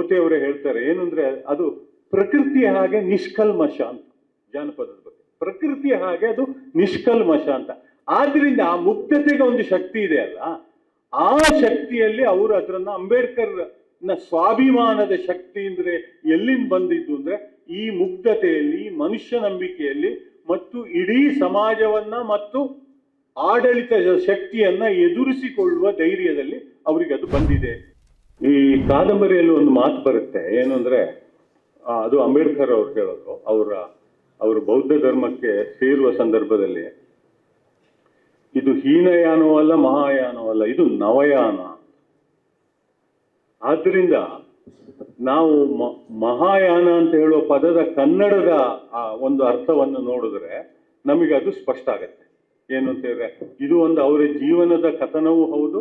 ಪೋತೆ ಅವರೇ ಹೇಳ್ತಾರೆ ಏನು ಅಂದ್ರೆ, ಅದು ಪ್ರಕೃತಿಯ ಹಾಗೆ ನಿಷ್ಕಲ್ಮಶ ಅಂತ. ಜಾನಪದದ ಬಗ್ಗೆ ಪ್ರಕೃತಿಯ ಹಾಗೆ ಅದು ನಿಷ್ಕಲ್ಮಶ ಅಂತ. ಆದ್ರಿಂದ ಆ ಮುಗ್ಧತೆಗೆ ಒಂದು ಶಕ್ತಿ ಇದೆ ಅಲ್ಲ, ಆ ಶಕ್ತಿಯಲ್ಲಿ ಅವರು ಅದನ್ನ ಅಂಬೇಡ್ಕರ್ ನ ಸ್ವಾಭಿಮಾನದ ಶಕ್ತಿ ಅಂದ್ರೆ ಎಲ್ಲಿಂದ ಬಂದಿದ್ದು ಅಂದ್ರೆ ಈ ಮುಗ್ಧತೆಯಲ್ಲಿ, ಮನುಷ್ಯ ನಂಬಿಕೆಯಲ್ಲಿ ಮತ್ತು ಇಡೀ ಸಮಾಜವನ್ನ ಮತ್ತು ಆಡಳಿತ ಶಕ್ತಿಯನ್ನ ಎದುರಿಸಿಕೊಳ್ಳುವ ಧೈರ್ಯದಲ್ಲಿ ಅವರಿಗೆ ಅದು ಬಂದಿದೆ. ಈ ಕಾದಂಬರಿಯಲ್ಲಿ ಒಂದು ಮಾತು ಬರುತ್ತೆ, ಏನು ಅಂದ್ರೆ ಅದು ಅಂಬೇಡ್ಕರ್ ಅವ್ರು ಹೇಳೋದು, ಅವರು ಬೌದ್ಧ ಧರ್ಮಕ್ಕೆ ಸೇರುವ ಸಂದರ್ಭದಲ್ಲಿ, ಇದು ಹೀನಯಾನವೂ ಅಲ್ಲ ಮಹಾಯಾನವೂ ಅಲ್ಲ, ಇದು ನವಯಾನ. ಆದ್ರಿಂದ ನಾವು ಮಹಾಯಾನ ಅಂತ ಹೇಳುವ ಪದದ ಕನ್ನಡದ ಒಂದು ಅರ್ಥವನ್ನು ನೋಡಿದ್ರೆ ನಮಗೆ ಅದು ಸ್ಪಷ್ಟ ಆಗತ್ತೆ. ಏನು ಅಂತ ಹೇಳಿದ್ರೆ, ಇದು ಒಂದು ಅವರ ಜೀವನದ ಕಥನವೂ ಹೌದು,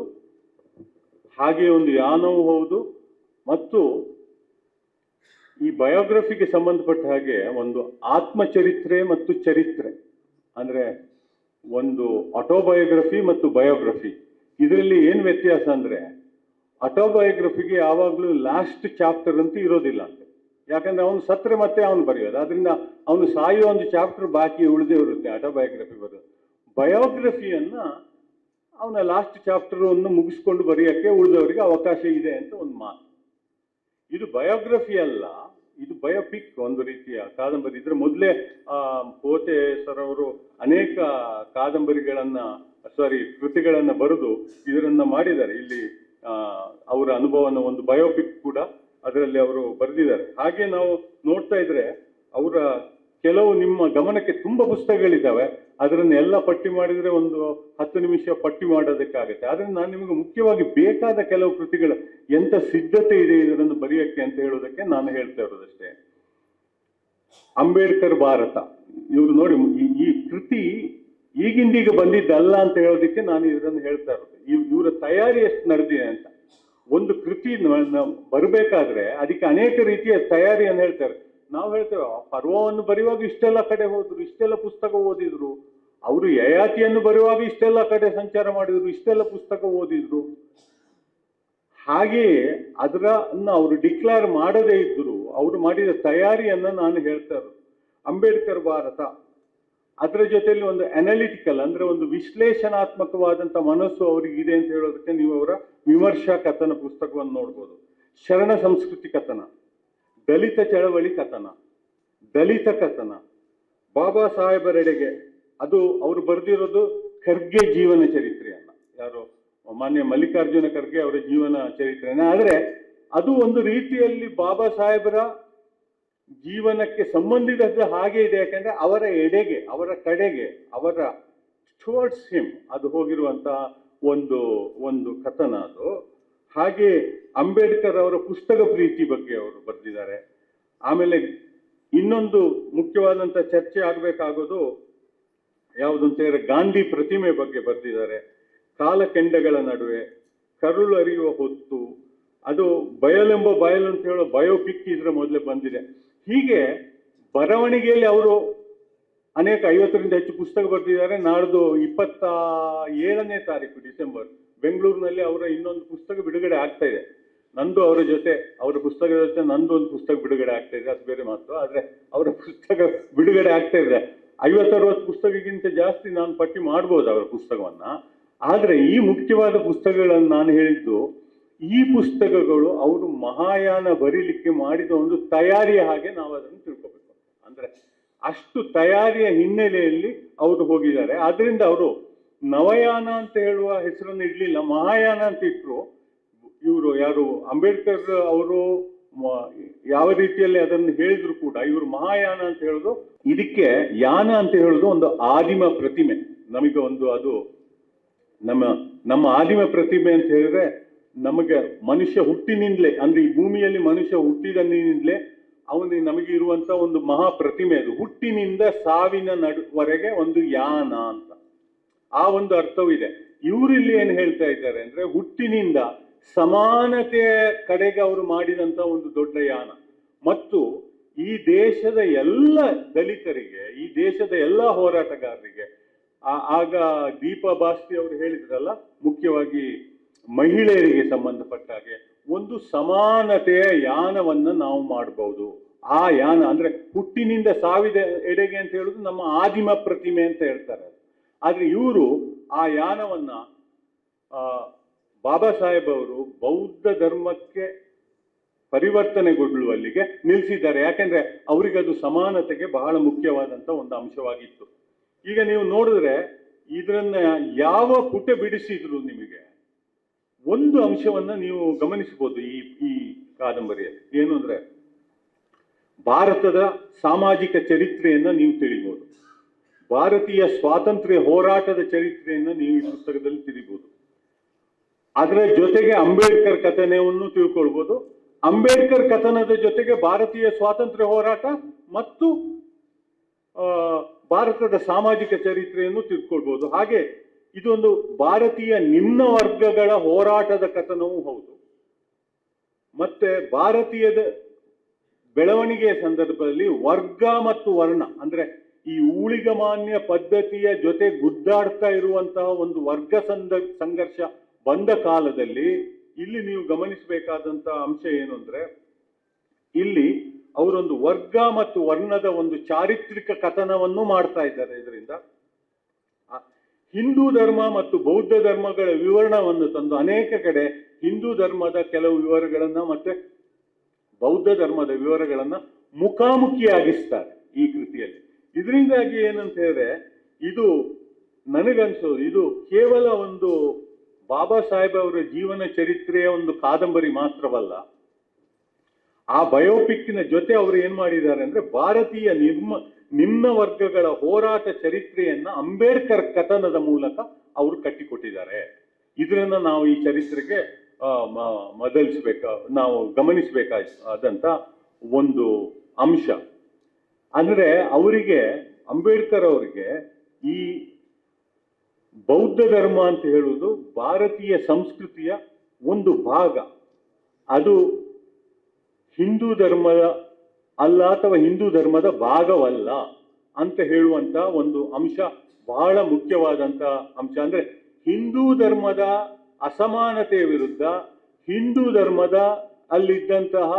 ಹಾಗೆ ಒಂದು ಯಾನವೂ ಹೌದು, ಮತ್ತು ಈ ಬಯೋಗ್ರಫಿಗೆ ಸಂಬಂಧಪಟ್ಟ ಹಾಗೆ ಒಂದು ಆತ್ಮಚರಿತ್ರೆ ಮತ್ತು ಚರಿತ್ರೆ, ಅಂದ್ರೆ ಒಂದು ಆಟೋಬಯೋಗ್ರಫಿ ಮತ್ತು ಬಯೋಗ್ರಫಿ, ಇದರಲ್ಲಿ ಏನು ವ್ಯತ್ಯಾಸ ಅಂದ್ರೆ, ಆಟೋಬಯೋಗ್ರಫಿಗೆ ಯಾವಾಗಲೂ ಲಾಸ್ಟ್ ಚಾಪ್ಟರ್ ಅಂತ ಇರೋದಿಲ್ಲ ಅಂತ. ಯಾಕಂದ್ರೆ ಅವನು ಸತ್ರೆ ಮತ್ತೆ ಅವನು ಬರೆಯೋದು, ಅದರಿಂದ ಅವನು ಸಾಯುವ ಒಂದು ಚಾಪ್ಟರ್ ಬಾಕಿ ಉಳಿದೇ ಇರುತ್ತೆ ಆಟೋಬಯೋಗ್ರಫಿ ಬರೋದು. ಬಯೋಗ್ರಫಿಯನ್ನ ಅವನ ಲಾಸ್ಟ್ ಚಾಪ್ಟರ್ ಅನ್ನು ಮುಗಿಸ್ಕೊಂಡು ಬರೆಯೋಕ್ಕೆ ಉಳಿದವರಿಗೆ ಅವಕಾಶ ಇದೆ ಅಂತ ಒಂದು ಮಾತು. ಇದು ಬಯೋಗ್ರಫಿ ಅಲ್ಲ, ಇದು ಬಯೋಪಿಕ್, ಒಂದು ರೀತಿಯ ಕಾದಂಬರಿ. ಇದ್ರ ಮೊದಲೇ ಪೋತೆ ಸರ್ ಅವರು ಅನೇಕ ಕೃತಿಗಳನ್ನ ಬರೆದು ಇದರನ್ನ ಮಾಡಿದ್ದಾರೆ. ಇಲ್ಲಿ ಅವರ ಅನುಭವನ ಒಂದು ಬಯೋಪಿಕ್ ಕೂಡ ಅದರಲ್ಲಿ ಅವರು ಬರೆದಿದ್ದಾರೆ. ಹಾಗೆ ನಾವು ನೋಡ್ತಾ ಇದ್ರೆ ಅವರ ಕೆಲವು ನಿಮ್ಮ ಗಮನಕ್ಕೆ ತುಂಬಾ ಪುಸ್ತಕಗಳಿದ್ದಾವೆ, ಅದರನ್ನೆಲ್ಲ ಪಟ್ಟಿ ಮಾಡಿದ್ರೆ ಒಂದು 10 ನಿಮಿಷ ಪಟ್ಟಿ ಮಾಡೋದಕ್ಕಾಗತ್ತೆ. ಆದ್ರೆ ನಾನು ನಿಮಗೆ ಮುಖ್ಯವಾಗಿ ಬೇಕಾದ ಕೆಲವು ಕೃತಿಗಳ ಎಂತ ಸಿದ್ಧತೆ ಇದೆ ಇದನ್ನು ಬರೆಯಕ್ಕೆ ಅಂತ ಹೇಳೋದಕ್ಕೆ ನಾನು ಹೇಳ್ತಾ ಇರೋದಷ್ಟೇ. ಅಂಬೇಡ್ಕರ್ ಭಾರತ, ಇವ್ರು ನೋಡಿ, ಈ ಕೃತಿ ಈಗಿಂದೀಗ ಬಂದಿದ್ದಲ್ಲ ಅಂತ ಹೇಳೋದಕ್ಕೆ ನಾನು ಇದನ್ನು ಹೇಳ್ತಾ ಇರೋದು. ಇವರ ತಯಾರಿ ಎಷ್ಟು ನಡೆದಿದೆ ಅಂತ. ಒಂದು ಕೃತಿ ಬರಬೇಕಾದ್ರೆ ಅದಕ್ಕೆ ಅನೇಕ ರೀತಿಯ ತಯಾರಿಯನ್ನು ಹೇಳ್ತಾರೆ. ನಾವು ಹೇಳ್ತೇವೆ, ಪರ್ವವನ್ನು ಬರೆಯುವಾಗ ಇಷ್ಟೆಲ್ಲ ಕಡೆ ಹೋದ್ರು, ಇಷ್ಟೆಲ್ಲ ಪುಸ್ತಕ ಓದಿದ್ರು. ಅವರು ಯಯಾತಿಯನ್ನು ಬರೆಯುವಾಗ ಇಷ್ಟೆಲ್ಲ ಕಡೆ ಸಂಚಾರ ಮಾಡಿದ್ರು, ಇಷ್ಟೆಲ್ಲ ಪುಸ್ತಕ ಓದಿದ್ರು. ಹಾಗೆಯೇ ಅದರನ್ನು ಅವರು ಡಿಕ್ಲೇರ್ ಮಾಡದೇ ಇದ್ರು, ಅವರು ಮಾಡಿದ ತಯಾರಿಯನ್ನ ನಾನು ಹೇಳ್ತಾ ಇರೋದು. ಅಂಬೇಡ್ಕರ್ ಭಾರತ, ಅದರ ಜೊತೆಯಲ್ಲಿ ಒಂದು ಅನಾಲಿಟಿಕಲ್ ಅಂದ್ರೆ ಒಂದು ವಿಶ್ಲೇಷಣಾತ್ಮಕವಾದಂಥ ಮನಸ್ಸು ಅವರಿಗಿದೆ ಅಂತ ಹೇಳೋದಕ್ಕೆ ನೀವು ಅವರ ವಿಮರ್ಶಾ ಕಥನ ಪುಸ್ತಕವನ್ನು ನೋಡ್ಬೋದು. ಶರಣ ಸಂಸ್ಕೃತಿ ಕಥನ, ದಲಿತ ಚಳವಳಿ ಕಥನ, ದಲಿತ ಕಥನ, ಬಾಬಾ ಸಾಹೇಬರೆಡೆಗೆ, ಅದು ಅವರು ಬರೆದಿರೋದು ಖರ್ಗೆ ಜೀವನ ಚರಿತ್ರೆಯನ್ನ, ಯಾರು ಮಾನ್ಯ ಮಲ್ಲಿಕಾರ್ಜುನ ಖರ್ಗೆ ಅವರ ಜೀವನ ಚರಿತ್ರೆಯನ್ನ. ಆದರೆ ಅದು ಒಂದು ರೀತಿಯಲ್ಲಿ ಬಾಬಾ ಸಾಹೇಬರ ಜೀವನಕ್ಕೆ ಸಂಬಂಧಿಸಿದ ಹಾಗೆ ಇದೆ, ಯಾಕಂದ್ರೆ ಅವರ ಎಡೆಗೆ, ಅವರ ಕಡೆಗೆ, ಅವರ ಟುವರ್ಡ್ಸ್ ಹಿಮ್ ಅದು ಹೋಗಿರುವಂತ ಒಂದು ಕಥನ ಅದು. ಹಾಗೆ ಅಂಬೇಡ್ಕರ್ ಅವರ ಪುಸ್ತಕ ಪ್ರೀತಿ ಬಗ್ಗೆ ಅವರು ಬರೆದಿದ್ದಾರೆ. ಆಮೇಲೆ ಇನ್ನೊಂದು ಮುಖ್ಯವಾದಂತ ಚರ್ಚೆ ಆಗಬೇಕಾಗೋದು ಯಾವುದು ಅಂತ ಹೇಳಿದ್ರೆ, ಗಾಂಧಿ ಪ್ರತಿಮೆ ಬಗ್ಗೆ ಬರೆದಿದ್ದಾರೆ. ಕಾಲಕೆಂಡಗಳ ನಡುವೆ, ಕರುಳು ಅರಿಯುವ ಹೊತ್ತು, ಅದು ಬಯಲೆಂಬ ಬಯಲು ಅಂತ ಹೇಳೋ ಬಯೋಪಿಕ್ ಇದರ ಮೊದಲೇ ಬಂದಿದೆ. ಹೀಗೆ ಬರವಣಿಗೆಯಲ್ಲಿ ಅವರು ಅನೇಕ 50ರಿಂದ ಹೆಚ್ಚು ಪುಸ್ತಕ ಬರೆದಿದ್ದಾರೆ. ನಾಡ್ದು 27ನೇ ತಾರೀಕು ಡಿಸೆಂಬರ್ ಬೆಂಗಳೂರಿನಲ್ಲಿ ಅವರ ಇನ್ನೊಂದು ಪುಸ್ತಕ ಬಿಡುಗಡೆ ಆಗ್ತಾ ಇದೆ. ನಂದು ಅವರ ಜೊತೆ, ಅವರ ಪುಸ್ತಕದ ಜೊತೆ ನಂದು ಒಂದು ಪುಸ್ತಕ ಬಿಡುಗಡೆ ಆಗ್ತಾ ಇದೆ, ಅದು ಬೇರೆ ಮಾತು. ಆದ್ರೆ ಅವರ ಪುಸ್ತಕ ಬಿಡುಗಡೆ ಆಗ್ತಾ ಇದೆ. 50-60 ಪುಸ್ತಕಕ್ಕಿಂತ ಜಾಸ್ತಿ ನಾನು ಪಟ್ಟಿ ಮಾಡ್ಬೋದು ಅವರ ಪುಸ್ತಕವನ್ನ. ಆದ್ರೆ ಈ ಮುಖ್ಯವಾದ ಪುಸ್ತಕಗಳನ್ನು ನಾನು ಹೇಳಿದ್ದು, ಈ ಪುಸ್ತಕಗಳು ಅವರು ಮಹಾಯಾನ ಬರೀಲಿಕ್ಕೆ ಮಾಡಿದ ಒಂದು ತಯಾರಿಯ ಹಾಗೆ ನಾವು ಅದನ್ನು ತಿಳ್ಕೊಬೇಕು. ಅಂದ್ರೆ ಅಷ್ಟು ತಯಾರಿಯ ಹಿನ್ನೆಲೆಯಲ್ಲಿ ಅವರು ಹೋಗಿದ್ದಾರೆ. ಆದ್ರಿಂದ ಅವರು ನವಯಾನ ಅಂತ ಹೇಳುವ ಹೆಸರನ್ನು ಇಡ್ಲಿಲ್ಲ, ಮಹಾಯಾನ ಅಂತ ಇಟ್ರು. ಇವರು ಯಾರು ಅಂಬೇಡ್ಕರ್ ಅವರು ಯಾವ ರೀತಿಯಲ್ಲಿ ಅದನ್ನು ಹೇಳಿದ್ರು ಕೂಡ ಇವರು ಮಹಾಯಾನ ಅಂತ ಹೇಳುದು. ಇದಕ್ಕೆ ಯಾನ ಅಂತ ಹೇಳುದು ಒಂದು ಆದಿಮ ಪ್ರತಿಮೆ. ನಮಗೆ ಒಂದು ಅದು ನಮ್ಮ ಆದಿಮ ಪ್ರತಿಮೆ ಅಂತ ಹೇಳಿದ್ರೆ, ನಮಗೆ ಮನುಷ್ಯ ಹುಟ್ಟಿನಿಂದಲೇ, ಅಂದ್ರೆ ಈ ಭೂಮಿಯಲ್ಲಿ ಮನುಷ್ಯ ಹುಟ್ಟಿದನಿಂದಲೇ ಅವನಿಗೆ ನಮಗೆ ಇರುವಂತ ಒಂದು ಮಹಾ ಪ್ರತಿಮೆ ಅದು. ಹುಟ್ಟಿನಿಂದ ಸಾವಿನ ನಡುವರೆಗೆ ಒಂದು ಯಾನ ಅಂತ ಆ ಒಂದು ಅರ್ಥವೂ ಇದೆ. ಇವರು ಇಲ್ಲಿ ಏನು ಹೇಳ್ತಾ ಇದ್ದಾರೆ ಅಂದ್ರೆ, ಹುಟ್ಟಿನಿಂದ ಸಮಾನತೆಯ ಕಡೆಗೆ ಅವರು ಮಾಡಿದಂತ ಒಂದು ದೊಡ್ಡ ಯಾನ. ಮತ್ತು ಈ ದೇಶದ ಎಲ್ಲ ದಲಿತರಿಗೆ, ಈ ದೇಶದ ಎಲ್ಲ ಹೋರಾಟಗಾರರಿಗೆ, ಆಗ ದೀಪಾ ಬಾಸ್ತಿ ಅವರು ಹೇಳಿದ್ರಲ್ಲ, ಮುಖ್ಯವಾಗಿ ಮಹಿಳೆಯರಿಗೆ ಸಂಬಂಧಪಟ್ಟ ಹಾಗೆ ಒಂದು ಸಮಾನತೆಯ ಯಾನವನ್ನು ನಾವು ಮಾಡಬಹುದು. ಆ ಯಾನ ಅಂದ್ರೆ ಹುಟ್ಟಿನಿಂದ ಸಾವಿದ ಎಡೆಗೆ ಅಂತ ಹೇಳುದು ನಮ್ಮ ಆದಿಮ ಪ್ರತಿಮೆ ಅಂತ ಹೇಳ್ತಾರೆ. ಆದ್ರೆ ಇವರು ಆ ಯಾನವನ್ನ ಬಾಬಾ ಸಾಹೇಬ್ ಅವರು ಬೌದ್ಧ ಧರ್ಮಕ್ಕೆ ಪರಿವರ್ತನೆಗೊಳ್ಳುವಲ್ಲಿಗೆ ನಿಲ್ಲಿಸಿದ್ದಾರೆ. ಯಾಕೆಂದ್ರೆ ಅವರಿಗೆ ಅದು ಸಮಾನತೆಗೆ ಬಹಳ ಮುಖ್ಯವಾದಂತ ಒಂದು ಅಂಶವಾಗಿತ್ತು. ಈಗ ನೀವು ನೋಡಿದ್ರೆ ಇದನ್ನ ಯಾವ ಪುಟ ಬಿಡಿಸಿದ್ರು ನಿಮಗೆ ಒಂದು ಅಂಶವನ್ನ ನೀವು ಗಮನಿಸಬಹುದು ಈ ಕಾದಂಬರಿಯಲ್ಲಿ. ಏನು ಅಂದ್ರೆ ಭಾರತದ ಸಾಮಾಜಿಕ ಚರಿತ್ರೆಯನ್ನ ನೀವು ತಿಳಿಬಹುದು, ಭಾರತೀಯ ಸ್ವಾತಂತ್ರ್ಯ ಹೋರಾಟದ ಚರಿತ್ರೆಯನ್ನ ನೀವು ಈ ಪುಸ್ತಕದಲ್ಲಿ ತಿಳಿಬಹುದು. ಅದರ ಜೊತೆಗೆ ಅಂಬೇಡ್ಕರ್ ಕಥನವನ್ನು ತಿಳ್ಕೊಳ್ಬಹುದು. ಅಂಬೇಡ್ಕರ್ ಕಥನದ ಜೊತೆಗೆ ಭಾರತೀಯ ಸ್ವಾತಂತ್ರ್ಯ ಹೋರಾಟ ಮತ್ತು ಭಾರತದ ಸಾಮಾಜಿಕ ಚರಿತ್ರೆಯನ್ನು ತಿಳ್ಕೊಳ್ಬಹುದು. ಹಾಗೆ ಇದೊಂದು ಭಾರತೀಯ ನಿಮ್ನ ವರ್ಗಗಳ ಹೋರಾಟದ ಕಥನವೂ ಹೌದು, ಮತ್ತೆ ಭಾರತೀಯದ ಬೆಳವಣಿಗೆಯ ಸಂದರ್ಭದಲ್ಲಿ ವರ್ಗ ಮತ್ತು ವರ್ಣ ಅಂದ್ರೆ ಈ ಊಳಿಗಮಾನ್ಯ ಪದ್ಧತಿಯ ಜೊತೆ ಗುದ್ದಾಡ್ತಾ ಇರುವಂತಹ ಒಂದು ವರ್ಗ ಸಂಘರ್ಷ ಬಂದ ಕಾಲದಲ್ಲಿ ಇಲ್ಲಿ ನೀವು ಗಮನಿಸಬೇಕಾದಂತಹ ಅಂಶ ಏನು ಅಂದ್ರೆ ಇಲ್ಲಿ ಅವರೊಂದು ವರ್ಗ ಮತ್ತು ವರ್ಣದ ಒಂದು ಚಾರಿತ್ರಿಕ ಕಥನವನ್ನು ಮಾಡ್ತಾ ಇದ್ದಾರೆ. ಇದರಿಂದ ಹಿಂದೂ ಧರ್ಮ ಮತ್ತು ಬೌದ್ಧ ಧರ್ಮಗಳ ವಿವರಣವನ್ನು ತಂದು ಅನೇಕ ಕಡೆ ಹಿಂದೂ ಧರ್ಮದ ಕೆಲವು ವಿವರಗಳನ್ನ ಮತ್ತೆ ಬೌದ್ಧ ಧರ್ಮದ ವಿವರಗಳನ್ನ ಮುಖಾಮುಖಿಯಾಗಿಸ್ತಾರೆ ಈ ಕೃತಿಯಲ್ಲಿ. ಇದರಿಂದಾಗಿ ಏನಂತ ಹೇಳಿದ್ರೆ ಇದು ನನಗನ್ಸೋದು ಇದು ಕೇವಲ ಒಂದು ಬಾಬಾ ಸಾಹೇಬ್ ಅವರ ಜೀವನ ಚರಿತ್ರೆಯ ಒಂದು ಕಾದಂಬರಿ ಮಾತ್ರವಲ್ಲ, ಆ ಬಯೋಪಿಕ್ನ ಜೊತೆ ಅವರು ಏನ್ ಮಾಡಿದ್ದಾರೆ ಅಂದ್ರೆ ಭಾರತೀಯ ನಿಮ್ನ ವರ್ಗಗಳ ಹೋರಾಟ ಚರಿತ್ರೆಯನ್ನ ಅಂಬೇಡ್ಕರ್ ಕಥನದ ಮೂಲಕ ಅವರು ಕಟ್ಟಿಕೊಟ್ಟಿದ್ದಾರೆ. ಇದನ್ನ ನಾವು ಈ ಚರಿತ್ರೆಗೆ ನಾವು ಗಮನಿಸಬೇಕಾದಂತ ಒಂದು ಅಂಶ. ಅಂದ್ರೆ ಅವರಿಗೆ ಅಂಬೇಡ್ಕರ್ ಅವರಿಗೆ ಈ ಬೌದ್ಧ ಧರ್ಮ ಅಂತ ಹೇಳುವುದು ಭಾರತೀಯ ಸಂಸ್ಕೃತಿಯ ಒಂದು ಭಾಗ, ಅದು ಹಿಂದೂ ಧರ್ಮದ ಅಲ್ಲ ಅಥವಾ ಹಿಂದೂ ಧರ್ಮದ ಭಾಗವಲ್ಲ ಅಂತ ಹೇಳುವಂತ ಒಂದು ಅಂಶ ಬಹಳ ಮುಖ್ಯವಾದಂತ ಅಂಶ. ಅಂದ್ರೆ ಹಿಂದೂ ಧರ್ಮದ ಅಸಮಾನತೆಯ ವಿರುದ್ಧ, ಹಿಂದೂ ಧರ್ಮದ ಅಲ್ಲಿದ್ದಂತಹ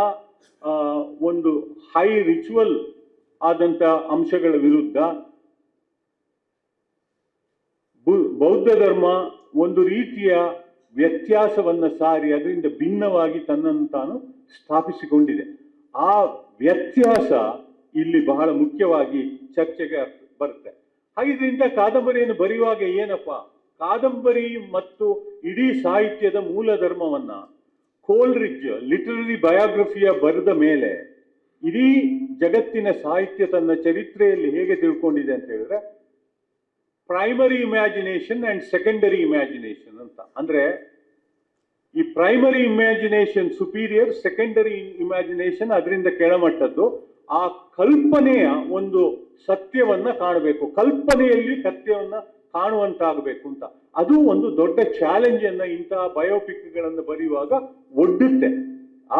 ಒಂದು ಹೈ ರಿಚುವಲ್ ಆದಂತ ಅಂಶಗಳ ವಿರುದ್ಧ ಬೌದ್ಧ ಧರ್ಮ ಒಂದು ರೀತಿಯ ವ್ಯತ್ಯಾಸವನ್ನ ಸಾರಿ ಅದರಿಂದ ಭಿನ್ನವಾಗಿ ತನ್ನನ್ನು ತಾನು ಸ್ಥಾಪಿಸಿಕೊಂಡಿದೆ. ಆ ವ್ಯತ್ಯಾಸ ಇಲ್ಲಿ ಬಹಳ ಮುಖ್ಯವಾಗಿ ಚರ್ಚೆಗೆ ಬರುತ್ತೆ. ಹಾಗಿದ್ರಿಂದ ಕಾದಂಬರಿಯನ್ನು ಬರೆಯುವಾಗ ಏನಪ್ಪ, ಕಾದಂಬರಿ ಮತ್ತು ಇಡೀ ಸಾಹಿತ್ಯದ ಮೂಲ ಧರ್ಮವನ್ನ ಕೋಲ್ರಿಡ್ಜ್ ಲಿಟರರಿ ಬಯೋಗ್ರಫಿಯ ಬರೆದ ಮೇಲೆ ಇಡೀ ಜಗತ್ತಿನ ಸಾಹಿತ್ಯ ತನ್ನ ಚರಿತ್ರೆಯಲ್ಲಿ ಹೇಗೆ ತಿಳ್ಕೊಂಡಿದೆ ಅಂತ ಹೇಳಿದ್ರೆ primary imagination and secondary imagination ಅಂತ. ಅಂದ್ರೆ ಈ primary imagination superior, secondary imagination ಅದರಿಂದ ಕೆಳಮಟ್ಟದ್ದು. ಆ ಕಲ್ಪನೆಯ ಒಂದು ಸತ್ಯವನ್ನ ಕಾಣಬೇಕು, ಕಲ್ಪನೆಯಲ್ಲಿ ಸತ್ಯವನ್ನ ಕಾಣುವಂತಾಗಬೇಕು ಅಂತ. ಅದು ಒಂದು ದೊಡ್ಡ ಚಾಲೆಂಜ್ ಅನ್ನ ಇಂತಹ ಬಯೋಪಿಕ್ಗಳನ್ನು ಬರೆಯುವಾಗ ಒಡ್ಡುತ್ತೆ.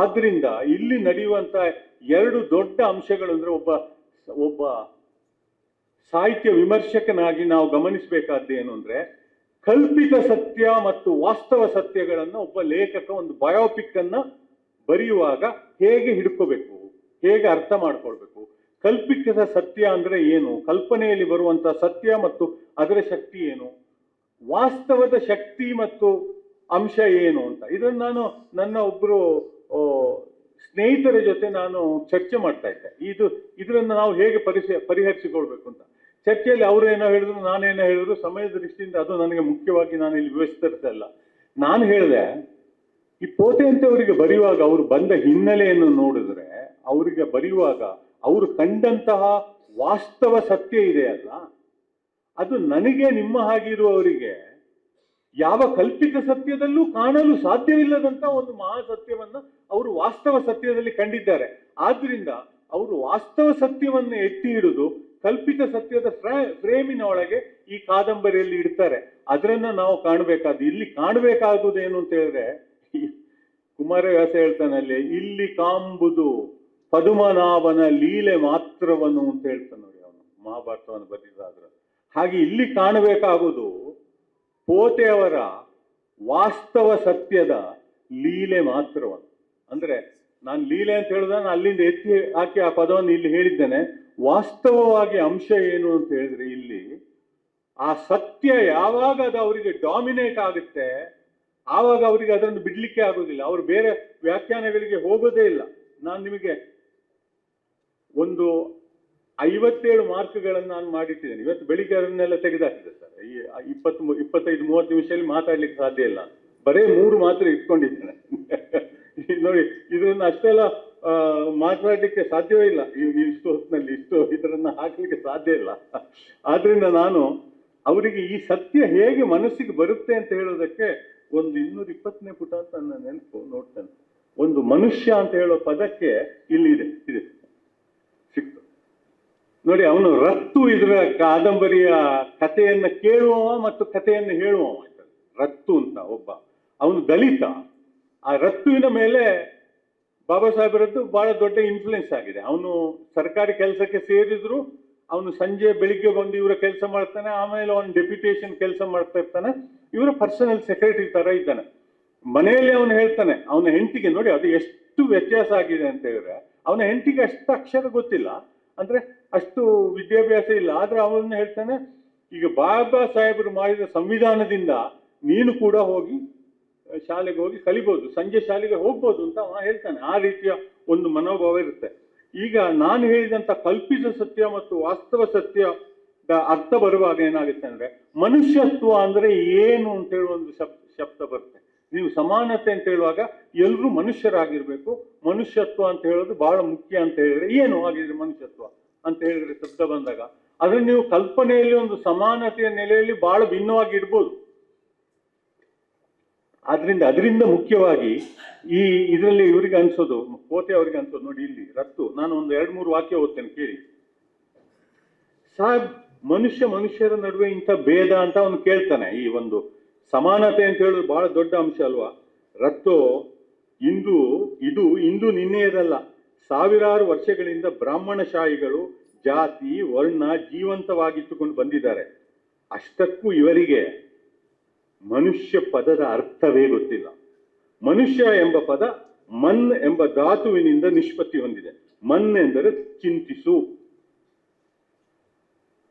ಆದ್ರಿಂದ ಇಲ್ಲಿ ನಡೆಯುವಂತ ಎರಡು ದೊಡ್ಡ ಅಂಶಗಳು ಅಂದ್ರೆ ಒಬ್ಬ ಸಾಹಿತ್ಯ ವಿಮರ್ಶಕನಾಗಿ ನಾವು ಗಮನಿಸಬೇಕಾದ್ದು ಏನು ಅಂದ್ರೆ ಕಲ್ಪಿತ ಸತ್ಯ ಮತ್ತು ವಾಸ್ತವ ಸತ್ಯಗಳನ್ನು ಒಬ್ಬ ಲೇಖಕ ಒಂದು ಬಯೋಪಿಕ್ ಅನ್ನ ಬರೆಯುವಾಗ ಹೇಗೆ ಹಿಡ್ಕೋಬೇಕು, ಹೇಗೆ ಅರ್ಥ ಮಾಡ್ಕೊಳ್ಬೇಕು. ಕಲ್ಪಿತ ಸತ್ಯ ಅಂದ್ರೆ ಏನು, ಕಲ್ಪನೆಯಲ್ಲಿ ಬರುವಂತಹ ಸತ್ಯ ಮತ್ತು ಅದರ ಶಕ್ತಿ ಏನು, ವಾಸ್ತವದ ಶಕ್ತಿ ಮತ್ತು ಅಂಶ ಏನು ಅಂತ. ಇದನ್ನು ನಾನು ನನ್ನ ಒಬ್ರು ಸ್ನೇಹಿತರ ಜೊತೆ ನಾನು ಚರ್ಚೆ ಮಾಡ್ತಾ ಇದ್ದೆ. ಇದನ್ನ ನಾವು ಹೇಗೆ ಪರಿಹರಿಸಿಕೊಳ್ಬೇಕು ಅಂತ. ಚರ್ಚೆಯಲ್ಲಿ ಅವರು ಏನೋ ಹೇಳಿದ್ರು, ನಾನೇನೋ ಹೇಳಿದ್ರು, ಸಮಯದ ದೃಷ್ಟಿಯಿಂದ ಅದು ನನಗೆ ಮುಖ್ಯವಾಗಿ ನಾನು ಇಲ್ಲಿ ವಿವರಿಸ್ತಿರ್ತಲ್ಲ. ನಾನು ಹೇಳಿದೆ, ಈ ಪೋತೆ ಅಂತವರಿಗೆ ಬರೆಯುವಾಗ ಅವರು ಬಂದ ಹಿನ್ನೆಲೆಯನ್ನು ನೋಡಿದ್ರೆ ಅವರಿಗೆ ಬರೆಯುವಾಗ ಅವರು ಕಂಡಂತಹ ವಾಸ್ತವ ಸತ್ಯ ಇದೆ ಅಲ್ಲ, ಅದು ನನಗೆ ನಿಮ್ಮ ಹಾಗಿರುವವರಿಗೆ ಯಾವ ಕಲ್ಪಿತ ಸತ್ಯದಲ್ಲೂ ಕಾಣಲು ಸಾಧ್ಯವಿಲ್ಲದಂತ ಒಂದು ಮಹಾ ಸತ್ಯವನ್ನ ಅವರು ವಾಸ್ತವ ಸತ್ಯದಲ್ಲಿ ಕಂಡಿದ್ದಾರೆ. ಆದ್ರಿಂದ ಅವರು ವಾಸ್ತವ ಸತ್ಯವನ್ನು ಎತ್ತಿ ಹಿಡಿದು ಕಲ್ಪಿತ ಸತ್ಯದ ಫ್ರೇಮಿನ ಒಳಗೆ ಈ ಕಾದಂಬರಿಯಲ್ಲಿ ಇಡ್ತಾರೆ. ಅದನ್ನ ನಾವು ಕಾಣಬೇಕಾದ್ದು. ಇಲ್ಲಿ ಕಾಣಬೇಕಾಗುವುದು ಏನು ಅಂತ ಹೇಳಿದ್ರೆ, ಕುಮಾರವ್ಯಾಸ ಹೇಳ್ತಾನಲ್ಲಿ, ಇಲ್ಲಿ ಕಾಂಬುದು ಪದುಮನಾಭನ ಲೀಲೆ ಮಾತ್ರವನು ಅಂತ ಹೇಳ್ತಾನೆ ನೋಡಿ ಅವನು, ಮಹಾಭಾರತವನ್ನು ಬರೆದಿದ್ದಾದ್ರೆ. ಹಾಗೆ ಇಲ್ಲಿ ಕಾಣಬೇಕಾಗುವುದು ಪೋತೆಯವರ ವಾಸ್ತವ ಸತ್ಯದ ಲೀಲೆ ಮಾತ್ರವನ್ನು. ಅಂದ್ರೆ ನಾನು ಲೀಲೆ ಅಂತ ಹೇಳಿದ ನಾನು ಅಲ್ಲಿಂದ ಎತ್ತಿ ಹಾಕಿ ಆ ಪದವನ್ನು ಇಲ್ಲಿ ಹೇಳಿದ್ದೇನೆ. ವಾಸ್ತವವಾಗಿ ಅಂಶ ಏನು ಅಂತ ಹೇಳಿದ್ರೆ ಇಲ್ಲಿ ಆ ಸತ್ಯ ಯಾವಾಗ ಅದು ಅವರಿಗೆ ಡಾಮಿನೇಟ್ ಆಗುತ್ತೆ ಆವಾಗ ಅವರಿಗೆ ಅದನ್ನು ಬಿಡ್ಲಿಕ್ಕೆ ಆಗೋದಿಲ್ಲ. ಅವರು ಬೇರೆ ವ್ಯಾಖ್ಯಾನಗಳಿಗೆ ಹೋಗೋದೇ ಇಲ್ಲ. ನಾನು ನಿಮಗೆ ಒಂದು 57 ಮಾರ್ಕ್ಗಳನ್ನು ನಾನು ಮಾಡಿಟ್ಟಿದ್ದೇನೆ. ಇವತ್ತು ಬೆಳಿಗ್ಗೆ ಅದನ್ನೆಲ್ಲ ತೆಗೆದಾಕಿದೆ ಸರ್. ಈ 25-30 ನಿಮಿಷದಲ್ಲಿ ಮಾತಾಡ್ಲಿಕ್ಕೆ ಸಾಧ್ಯ ಇಲ್ಲ. ಬರೇ 3 ಮಾತ್ರ ಇಟ್ಕೊಂಡಿದ್ದೇನೆ. ನೋಡಿ, ಇದನ್ನ ಅಷ್ಟೆಲ್ಲ ಮಾತಾಡ್ಲಿಕ್ಕೆ ಸಾಧ್ಯವೇ ಇಲ್ಲ. ಇಷ್ಟು ಹೊತ್ತಿನಲ್ಲಿ ಇದರನ್ನ ಹಾಕ್ಲಿಕ್ಕೆ ಸಾಧ್ಯ ಇಲ್ಲ. ಆದ್ರಿಂದ ನಾನು ಅವರಿಗೆ ಈ ಸತ್ಯ ಹೇಗೆ ಮನಸ್ಸಿಗೆ ಬರುತ್ತೆ ಅಂತ ಹೇಳೋದಕ್ಕೆ ಒಂದು 220ನೇ ಪುಟ ಅಂತ ನನ್ನ ನೆನಪು ನೋಡ್ತೇನೆ. ಒಂದು ಮನುಷ್ಯ ಅಂತ ಹೇಳೋ ಪದಕ್ಕೆ ಇಲ್ಲಿ ಇದೆ ಸಿಕ್ತು ನೋಡಿ. ಅವನು ರತ್ತು ಇದರ ಕಾದಂಬರಿಯ ಕಥೆಯನ್ನ ಕೇಳುವವ ಮತ್ತು ಕಥೆಯನ್ನು ಹೇಳುವವ. ರತ್ತು ಅಂತ ಒಬ್ಬ, ಅವನು ದಲಿತ. ಆ ರತ್ತುವಿನ ಮೇಲೆ ಬಾಬಾ ಸಾಹೇಬರದ್ದು ಬಹಳ ದೊಡ್ಡ ಇನ್ಫ್ಲುಯೆನ್ಸ್ ಆಗಿದೆ. ಅವನು ಸರ್ಕಾರಿ ಕೆಲಸಕ್ಕೆ ಸೇರಿದ್ರು, ಅವನು ಸಂಜೆ ಬೆಳಿಗ್ಗೆ ಬಂದು ಇವರ ಕೆಲಸ ಮಾಡ್ತಾನೆ, ಆಮೇಲೆ ಅವನು ಡೆಪ್ಯುಟೇಷನ್ ಕೆಲಸ ಮಾಡ್ತಾ ಇರ್ತಾನೆ, ಇವರ ಪರ್ಸನಲ್ ಸೆಕ್ರೆಟರಿ ತರ ಇದ್ದಾನೆ. ಮನೆಯಲ್ಲಿ ಅವನು ಹೇಳ್ತಾನೆ ಅವನ ಹೆಂಡತಿಗೆ, ನೋಡಿ ಅದು ಎಷ್ಟು ವ್ಯತ್ಯಾಸ ಆಗಿದೆ ಅಂತ ಹೇಳಿದ್ರೆ, ಅವನ ಹೆಂಡತಿಗೆ ಅಷ್ಟು ಅಕ್ಷರ ಗೊತ್ತಿಲ್ಲ, ಅಂದ್ರೆ ಅಷ್ಟು ವಿದ್ಯಾಭ್ಯಾಸ ಇಲ್ಲ. ಆದ್ರೆ ಅವನು ಹೇಳ್ತಾನೆ, ಈಗ ಬಾಬಾ ಸಾಹೇಬರು ಮಾಡಿದ ಸಂವಿಧಾನದಿಂದ ನೀನು ಕೂಡ ಹೋಗಿ ಶಾಲೆಗೆ ಹೋಗಿ ಕಲಿಬಹುದು, ಸಂಜೆ ಶಾಲೆಗೆ ಹೋಗ್ಬೋದು ಅಂತ ಅವ ಹೇಳ್ತಾನೆ. ಆ ರೀತಿಯ ಒಂದು ಮನೋಭಾವ ಇರುತ್ತೆ. ಈಗ ನಾನು ಹೇಳಿದಂತ ಕಲ್ಪಿತ ಸತ್ಯ ಮತ್ತು ವಾಸ್ತವ ಸತ್ಯದ ಅರ್ಥ ಬರುವಾಗ ಏನಾಗುತ್ತೆ ಅಂದ್ರೆ, ಮನುಷ್ಯತ್ವ ಅಂದ್ರೆ ಏನು ಅಂತ ಹೇಳುವ ಒಂದು ಶಬ್ದ ಬರುತ್ತೆ. ನೀವು ಸಮಾನತೆ ಅಂತ ಹೇಳುವಾಗ ಎಲ್ಲರೂ ಮನುಷ್ಯರಾಗಿರ್ಬೇಕು, ಮನುಷ್ಯತ್ವ ಅಂತ ಹೇಳೋದು ಬಹಳ ಮುಖ್ಯ ಅಂತ ಹೇಳಿದ್ರೆ ಏನು ಆಗಿದ್ರೆ ಮನುಷ್ಯತ್ವ ಅಂತ ಹೇಳಿದ್ರೆ ಶಬ್ದ ಬಂದಾಗ ಅದನ್ನ ನೀವು ಕಲ್ಪನೆಯಲ್ಲಿ ಒಂದು ಸಮಾನತೆಯ ನೆಲೆಯಲ್ಲಿ ಬಹಳ ಭಿನ್ನವಾಗಿ ಇಡ್ಬೋದು. ಅದರಿಂದ ಮುಖ್ಯವಾಗಿ ಈ ಇದರಲ್ಲಿ ಇವರಿಗೆ ಅನ್ಸೋದು, ಕೋತೆ ಅವರಿಗೆ ಅನ್ಸೋದು, ನೋಡಿ ಇಲ್ಲಿ ರತ್ತು, ನಾನು ಒಂದು 2-3 ವಾಕ್ಯ ಓದ್ತೇನೆ ಕೇಳಿ. ಸಾಹೇಬ್ ಮನುಷ್ಯರ ನಡುವೆ ಇಂಥ ಭೇದ ಅಂತ ಅವನು ಕೇಳ್ತಾನೆ. ಈ ಒಂದು ಸಮಾನತೆ ಅಂತ ಹೇಳೋದು ಬಹಳ ದೊಡ್ಡ ಅಂಶ ಅಲ್ವಾ. ರತ್ತು, ಇಂದು ನಿನ್ನೆಯದಲ್ಲ, ಸಾವಿರಾರು ವರ್ಷಗಳಿಂದ ಬ್ರಾಹ್ಮಣಶಾಹಿಗಳು ಜಾತಿ ವರ್ಣ ಜೀವಂತವಾಗಿಟ್ಟುಕೊಂಡು ಬಂದಿದ್ದಾರೆ. ಅಷ್ಟಕ್ಕೂ ಇವರಿಗೆ ಮನುಷ್ಯ ಪದದ ಅರ್ಥವೇ ಗೊತ್ತಿಲ್ಲ. ಮನುಷ್ಯ ಎಂಬ ಪದ ಮನ್ ಎಂಬ ಧಾತುವಿನಿಂದ ನಿಷ್ಪತ್ತಿ ಹೊಂದಿದೆ. ಮನ್ ಎಂದರೆ ಚಿಂತಿಸು,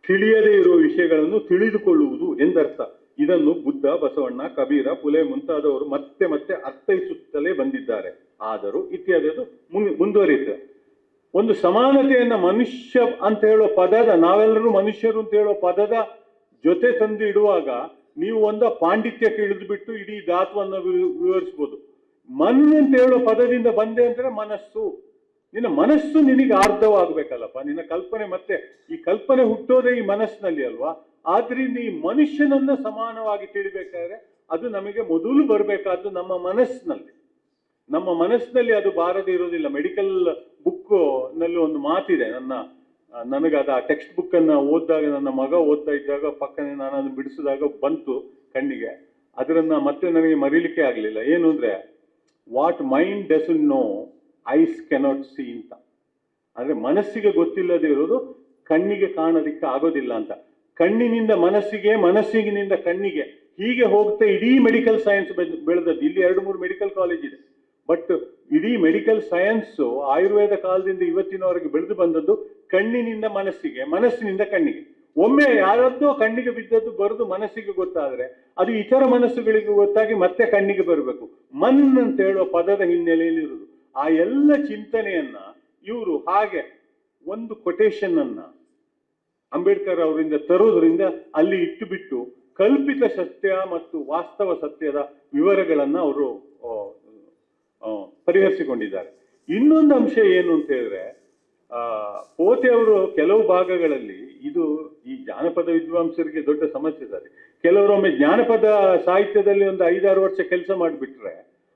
ತಿಳಿಯದೇ ಇರುವ ವಿಷಯಗಳನ್ನು ತಿಳಿದುಕೊಳ್ಳುವುದು ಎಂದರ್ಥ. ಇದನ್ನು ಬುದ್ಧ, ಬಸವಣ್ಣ, ಕಬೀರ, ಪುಲೆ ಮುಂತಾದವರು ಮತ್ತೆ ಮತ್ತೆ ಅರ್ಥೈಸುತ್ತಲೇ ಬಂದಿದ್ದಾರೆ. ಆದರೂ ಇತ್ಯಾದಿ ಮುಂದುವರಿಯುತ್ತೆ. ಒಂದು ಸಮಾನತೆಯನ್ನ ಮನುಷ್ಯ ಅಂತ ಹೇಳೋ ಪದದ, ನಾವೆಲ್ಲರೂ ಮನುಷ್ಯರು ಅಂತ ಹೇಳೋ ಪದದ ಜೊತೆ ತಂದು ಇಡುವಾಗ ನೀವು ಒಂದು ಪಾಂಡಿತ್ಯಕ್ಕೆ ಇಳಿದು ಬಿಟ್ಟು ಇಡೀ ಧಾತುವನ್ನು ವಿವರಿಸ್ಬೋದು. ಮನ್ ಅಂತ ಹೇಳೋ ಪದದಿಂದ ಬಂದೆ ಅಂದ್ರೆ ಮನಸ್ಸು. ನಿನ್ನ ಮನಸ್ಸು ನಿನಗೆ ಆರ್ಧವಾಗಬೇಕಲ್ಲಪ್ಪ. ನಿನ್ನ ಕಲ್ಪನೆ, ಮತ್ತೆ ಈ ಕಲ್ಪನೆ ಹುಟ್ಟೋದೇ ಈ ಮನಸ್ಸಿನಲ್ಲಿ ಅಲ್ವಾ. ಆದ್ರಿಂದ ಈ ಮನುಷ್ಯನನ್ನ ಸಮಾನವಾಗಿ ತಿಳಿಬೇಕಾದ್ರೆ ಅದು ನಮಗೆ ಮೊದಲು ಬರಬೇಕಾದ್ದು ನಮ್ಮ ಮನಸ್ಸಿನಲ್ಲಿ. ನಮ್ಮ ಮನಸ್ಸಿನಲ್ಲಿ ಅದು ಬಾರದೇ ಇರೋದಿಲ್ಲ. ಮೆಡಿಕಲ್ ಬುಕ್ ನಲ್ಲಿ ಒಂದು ಮಾತಿದೆ, ನನಗದ ಆ ಟೆಕ್ಸ್ಟ್ ಬುಕ್ ಅನ್ನ ಓದಿದಾಗ, ನನ್ನ ಮಗ ಓದ್ತಾ ಇದ್ದಾಗ ಪಕ್ಕನೆ ನಾನು ಅದನ್ನು ಬಿಡಿಸಿದಾಗ ಬಂತು ಕಣ್ಣಿಗೆ. ಅದರನ್ನ ಮತ್ತೆ ನನಗೆ ಮರೀಲಿಕ್ಕೆ ಆಗಲಿಲ್ಲ. ಏನು ಅಂದ್ರೆ, what mind doesn't know ice cannot see ಅಂತ. ಅಂದ್ರೆ ಮನಸ್ಸಿಗೆ ಗೊತ್ತಿಲ್ಲದೆ ಇರೋದು ಕಣ್ಣಿಗೆ ಕಾಣೋದಿಕ್ಕೆ ಆಗೋದಿಲ್ಲ ಅಂತ. ಕಣ್ಣಿನಿಂದ ಮನಸ್ಸಿಗೆ, ಮನಸ್ಸಿನಿಂದ ಕಣ್ಣಿಗೆ, ಹೀಗೆ ಹೋಗ್ತಾ ಇಡೀ ಮೆಡಿಕಲ್ ಸೈನ್ಸ್ ಬೆಳೆದದ್ದು. ಇಲ್ಲಿ 2-3 ಮೆಡಿಕಲ್ ಕಾಲೇಜ್ ಇದೆ. ಬಟ್ ಇಡೀ ಮೆಡಿಕಲ್ ಸೈನ್ಸ್ ಆಯುರ್ವೇದ ಕಾಲದಿಂದ ಇವತ್ತಿನವರೆಗೆ ಬೆಳೆದು ಬಂದದ್ದು ಕಣ್ಣಿನಿಂದ ಮನಸ್ಸಿಗೆ, ಮನಸ್ಸಿನಿಂದ ಕಣ್ಣಿಗೆ. ಒಮ್ಮೆ ಯಾರದ್ದೋ ಕಣ್ಣಿಗೆ ಬಿದ್ದದ್ದು ಬರೆದು ಮನಸ್ಸಿಗೆ ಗೊತ್ತಾದ್ರೆ ಅದು ಇತರ ಮನಸ್ಸುಗಳಿಗೆ ಗೊತ್ತಾಗಿ ಮತ್ತೆ ಕಣ್ಣಿಗೆ ಬರಬೇಕು. ಮನ್ ಅಂತ ಹೇಳುವ ಪದದ ಹಿನ್ನೆಲೆಯಲ್ಲಿ ಇರುವುದು. ಆ ಎಲ್ಲ ಚಿಂತನೆಯನ್ನ ಇವರು ಹಾಗೆ ಒಂದು ಕೊಟೇಶನ್ ಅನ್ನ ಅಂಬೇಡ್ಕರ್ ಅವರಿಂದ ತರೋದ್ರಿಂದ ಅಲ್ಲಿ ಇಟ್ಟು ಬಿಟ್ಟು ಕಲ್ಪಿತ ಸತ್ಯ ಮತ್ತು ವಾಸ್ತವ ಸತ್ಯದ ವಿವರಗಳನ್ನ ಅವರು ಪರಿಹರಿಸಿಕೊಂಡಿದ್ದಾರೆ. ಇನ್ನೊಂದು ಅಂಶ ಏನು ಅಂತ ಹೇಳಿದ್ರೆ, ಪೋತೆ ಅವರು ಕೆಲವು ಭಾಗಗಳಲ್ಲಿ, ಇದು ಈ ಜಾನಪದ ವಿದ್ವಾಂಸರಿಗೆ ದೊಡ್ಡ ಸಮಸ್ಯೆ ಇದ್ದಾರೆ. ಕೆಲವರೊಮ್ಮೆ ಜಾನಪದ ಸಾಹಿತ್ಯದಲ್ಲಿ ಒಂದು 5-6 ವರ್ಷ ಕೆಲಸ ಮಾಡಿಬಿಟ್ರೆ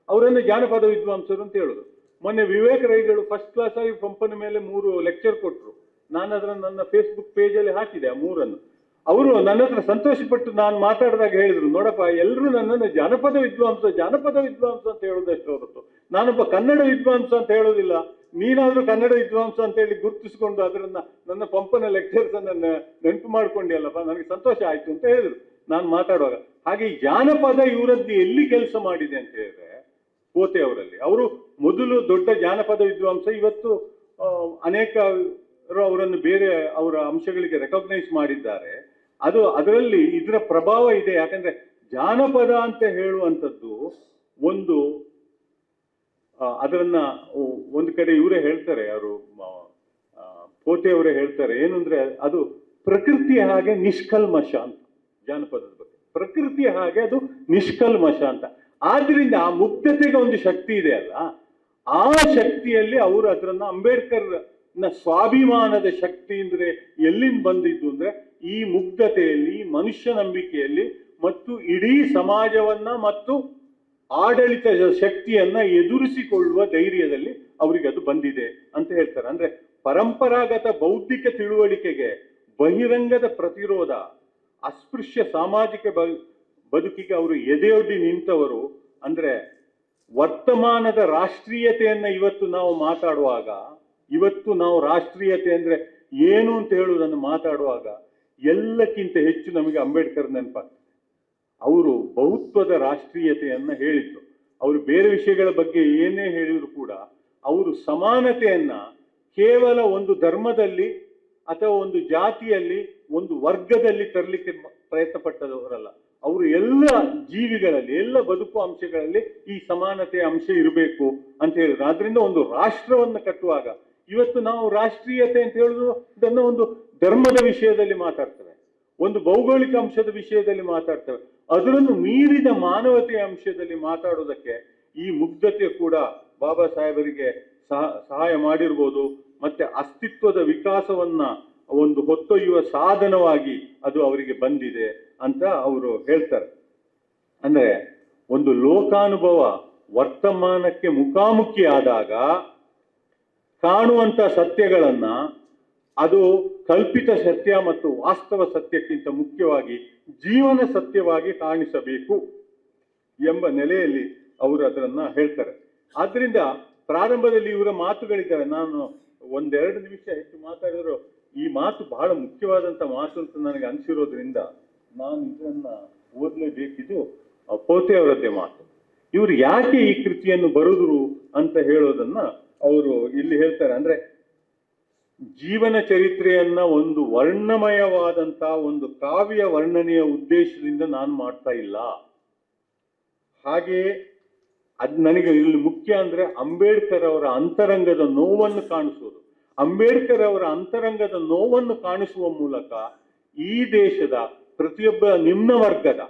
ಅವರನ್ನು ಜಾನಪದ ವಿದ್ವಾಂಸರು ಅಂತ ಹೇಳುದು. ಮೊನ್ನೆ ವಿವೇಕ್ ರೈಗಳು ಫಸ್ಟ್ ಕ್ಲಾಸ್ ಆಗಿ ಪಂಪನ ಮೇಲೆ 3 ಲೆಕ್ಚರ್ ಕೊಟ್ಟರು. ನಾನು ಅದನ್ನು ನನ್ನ ಫೇಸ್ಬುಕ್ ಪೇಜಲ್ಲಿ ಹಾಕಿದೆ ಆ 3. ಅವರು ನನ್ನ ಹತ್ರ ಸಂತೋಷಪಟ್ಟು ನಾನು ಮಾತಾಡಿದಾಗ ಹೇಳಿದ್ರು, ನೋಡಪ್ಪ ಎಲ್ಲರೂ ನನ್ನನ್ನು ಜಾನಪದ ವಿದ್ವಾಂಸ ಅಂತ ಹೇಳೋದಷ್ಟು ಹೊರತು ನಾನೊಬ್ಬ ಕನ್ನಡ ವಿದ್ವಾಂಸ ಅಂತ ಹೇಳೋದಿಲ್ಲ. ನೀನಾದ್ರೂ ಕನ್ನಡ ವಿದ್ವಾಂಸ ಅಂತ ಹೇಳಿ ಗುರುತಿಸಿಕೊಂಡು ಅದನ್ನ ನನ್ನ ಪಂಪನ ಲೆಕ್ಚರ್ಸ್ ಅನ್ನ ನೆನಪು ಮಾಡ್ಕೊಂಡಿಯಲ್ಲಪ್ಪ, ನನಗೆ ಸಂತೋಷ ಆಯ್ತು ಅಂತ ಹೇಳಿದ್ರು ನಾನು ಮಾತಾಡುವಾಗ. ಹಾಗೆ ಜಾನಪದ ಇವರದ್ದು ಎಲ್ಲಿ ಕೆಲಸ ಮಾಡಿದೆ ಅಂತ ಹೇಳಿದ್ರೆ, ಪೋತೆ ಅವರಲ್ಲಿ. ಅವರು ಮೊದಲು ದೊಡ್ಡ ಜಾನಪದ ವಿದ್ವಾಂಸ, ಇವತ್ತು ಅನೇಕ ಅವರನ್ನು ಬೇರೆ ಅವರ ಅಂಶಗಳಿಗೆ ರೆಕಗ್ನೈಸ್ ಮಾಡಿದ್ದಾರೆ. ಅದರಲ್ಲಿ ಇದರ ಪ್ರಭಾವ ಇದೆ. ಯಾಕಂದ್ರೆ ಜಾನಪದ ಅಂತ ಹೇಳುವಂಥದ್ದು ಒಂದು ಅದರನ್ನ ಒಂದು ಕಡೆ ಇವರೇ ಹೇಳ್ತಾರೆ, ಅವರು ಪೋತೆ ಅವರೇ ಹೇಳ್ತಾರೆ ಏನು ಅಂದ್ರೆ ಅದು ಪ್ರಕೃತಿಯ ಹಾಗೆ ನಿಷ್ಕಲ್ಮಶ ಅಂತ. ಜಾನಪದದ ಬಗ್ಗೆ ಪ್ರಕೃತಿಯ ಹಾಗೆ ಅದು ನಿಷ್ಕಲ್ಮಶ ಅಂತ. ಆದ್ರಿಂದ ಆ ಮುಗ್ಧತೆಗೆ ಒಂದು ಶಕ್ತಿ ಇದೆ ಅಲ್ಲ, ಆ ಶಕ್ತಿಯಲ್ಲಿ ಅವರು ಅದರನ್ನ ಅಂಬೇಡ್ಕರ್ ನ ಸ್ವಾಭಿಮಾನದ ಶಕ್ತಿ ಅಂದ್ರೆ ಎಲ್ಲಿಂದ ಬಂದಿದ್ದು ಅಂದ್ರೆ ಈ ಮುಗ್ಧತೆಯಲ್ಲಿ, ಮನುಷ್ಯ ನಂಬಿಕೆಯಲ್ಲಿ ಮತ್ತು ಇಡೀ ಸಮಾಜವನ್ನ ಮತ್ತು ಆಡಳಿತ ಶಕ್ತಿಯನ್ನ ಎದುರಿಸಿಕೊಳ್ಳುವ ಧೈರ್ಯದಲ್ಲಿ ಅವರಿಗೆ ಅದು ಬಂದಿದೆ ಅಂತ ಹೇಳ್ತಾರೆ. ಅಂದ್ರೆ ಪರಂಪರಾಗತ ಬೌದ್ಧಿಕ ತಿಳುವಳಿಕೆಗೆ ಬಹಿರಂಗದ ಪ್ರತಿರೋಧ, ಅಸ್ಪೃಶ್ಯ ಸಾಮಾಜಿಕ ಬದುಕಿಗೆ ಅವರು ಎದೆಯೊಡ್ಡಿ ನಿಂತವರು. ಅಂದ್ರೆ ವರ್ತಮಾನದ ರಾಷ್ಟ್ರೀಯತೆಯನ್ನ ಇವತ್ತು ನಾವು ಮಾತಾಡುವಾಗ, ಇವತ್ತು ನಾವು ರಾಷ್ಟ್ರೀಯತೆ ಅಂದ್ರೆ ಏನು ಅಂತ ಹೇಳುವುದನ್ನು ಮಾತಾಡುವಾಗ ಎಲ್ಲಕ್ಕಿಂತ ಹೆಚ್ಚು ನಮಗೆ ಅಂಬೇಡ್ಕರ್ ನೆನಪಾಗ್ತದೆ. ಅವರು ಬಹುತ್ವದ ರಾಷ್ಟ್ರೀಯತೆಯನ್ನ ಹೇಳಿದ್ರು. ಅವರು ಬೇರೆ ವಿಷಯಗಳ ಬಗ್ಗೆ ಏನೇ ಹೇಳಿದ್ರು ಕೂಡ ಅವರು ಸಮಾನತೆಯನ್ನ ಕೇವಲ ಒಂದು ಧರ್ಮದಲ್ಲಿ ಅಥವಾ ಒಂದು ಜಾತಿಯಲ್ಲಿ, ಒಂದು ವರ್ಗದಲ್ಲಿ ತರಲಿಕ್ಕೆ ಪ್ರಯತ್ನ ಪಟ್ಟದವರಲ್ಲ. ಅವರು ಎಲ್ಲ ಜೀವಿಗಳಲ್ಲಿ, ಎಲ್ಲ ಬದುಕು ಅಂಶಗಳಲ್ಲಿ ಈ ಸಮಾನತೆಯ ಅಂಶ ಇರಬೇಕು ಅಂತ ಹೇಳಿದ್ರು. ಆದ್ರಿಂದ ಒಂದು ರಾಷ್ಟ್ರವನ್ನು ಕಟ್ಟುವಾಗ ಇವತ್ತು ನಾವು ರಾಷ್ಟ್ರೀಯತೆ ಅಂತ ಹೇಳುವುದನ್ನು ಒಂದು ಧರ್ಮದ ವಿಷಯದಲ್ಲಿ ಮಾತಾಡ್ತೇವೆ, ಒಂದು ಭೌಗೋಳಿಕ ಅಂಶದ ವಿಷಯದಲ್ಲಿ ಮಾತಾಡ್ತೇವೆ. ಅದರನ್ನು ಮೀರಿದ ಮಾನವತೆಯ ಅಂಶದಲ್ಲಿ ಮಾತಾಡೋದಕ್ಕೆ ಈ ಮುಗ್ಧತೆ ಕೂಡ ಬಾಬಾ ಸಾಹೇಬರಿಗೆ ಸಹಾಯ ಮಾಡಿರ್ಬೋದು. ಮತ್ತೆ ಅಸ್ತಿತ್ವದ ವಿಕಾಸವನ್ನ ಒಂದು ಹೊತ್ತೊಯ್ಯುವ ಸಾಧನವಾಗಿ ಅದು ಅವರಿಗೆ ಬಂದಿದೆ ಅಂತ ಅವರು ಹೇಳ್ತಾರೆ. ಅಂದ್ರೆ ಒಂದು ಲೋಕಾನುಭವ ವರ್ತಮಾನಕ್ಕೆ ಮುಖಾಮುಖಿ ಆದಾಗ ಕಾಣುವಂತ ಸತ್ಯಗಳನ್ನ ಅದು ಕಲ್ಪಿತ ಸತ್ಯ ಮತ್ತು ವಾಸ್ತವ ಸತ್ಯಕ್ಕಿಂತ ಮುಖ್ಯವಾಗಿ ಜೀವನ ಸತ್ಯವಾಗಿ ಕಾಣಿಸಬೇಕು ಎಂಬ ನೆಲೆಯಲ್ಲಿ ಅವರು ಅದನ್ನ ಹೇಳ್ತಾರೆ. ಆದ್ರಿಂದ ಪ್ರಾರಂಭದಲ್ಲಿ ಇವರ ಮಾತುಗಳಿದ್ದಾವೆ. ನಾನು ಒಂದೆರಡು ನಿಮಿಷ ಹೆಚ್ಚು ಮಾತಾಡಿದ್ರು ಈ ಮಾತು ಬಹಳ ಮುಖ್ಯವಾದಂತ ಮಾತು ಅಂತ ನನಗೆ ಅನಿಸಿರೋದ್ರಿಂದ ನಾನು ಇದನ್ನ ಓದಲೇಬೇಕಿದ್ದು. ಪೋತೆ ಅವರದ್ದೇ ಮಾತು. ಇವರು ಯಾಕೆ ಈ ಕೃತಿಯನ್ನು ಬರೆದ್ರು ಅಂತ ಹೇಳೋದನ್ನ ಅವರು ಇಲ್ಲಿ ಹೇಳ್ತಾರೆ. ಅಂದ್ರೆ ಜೀವನ ಚರಿತ್ರೆಯನ್ನ ಒಂದು ವರ್ಣಮಯವಾದಂತ ಒಂದು ಕಾವ್ಯ ವರ್ಣನೆಯ ಉದ್ದೇಶದಿಂದ ನಾನು ಮಾಡ್ತಾ ಇಲ್ಲ. ಹಾಗೆಯೇ ನನಗೆ ಇಲ್ಲಿ ಮುಖ್ಯ ಅಂದ್ರೆ ಅಂಬೇಡ್ಕರ್ ಅವರ ಅಂತರಂಗದ ನೋವನ್ನು ಕಾಣಿಸುವುದು. ಅಂಬೇಡ್ಕರ್ ಅವರ ಅಂತರಂಗದ ನೋವನ್ನು ಕಾಣಿಸುವ ಮೂಲಕ ಈ ದೇಶದ ಪ್ರತಿಯೊಬ್ಬ ನಿಮ್ನ ವರ್ಗದ,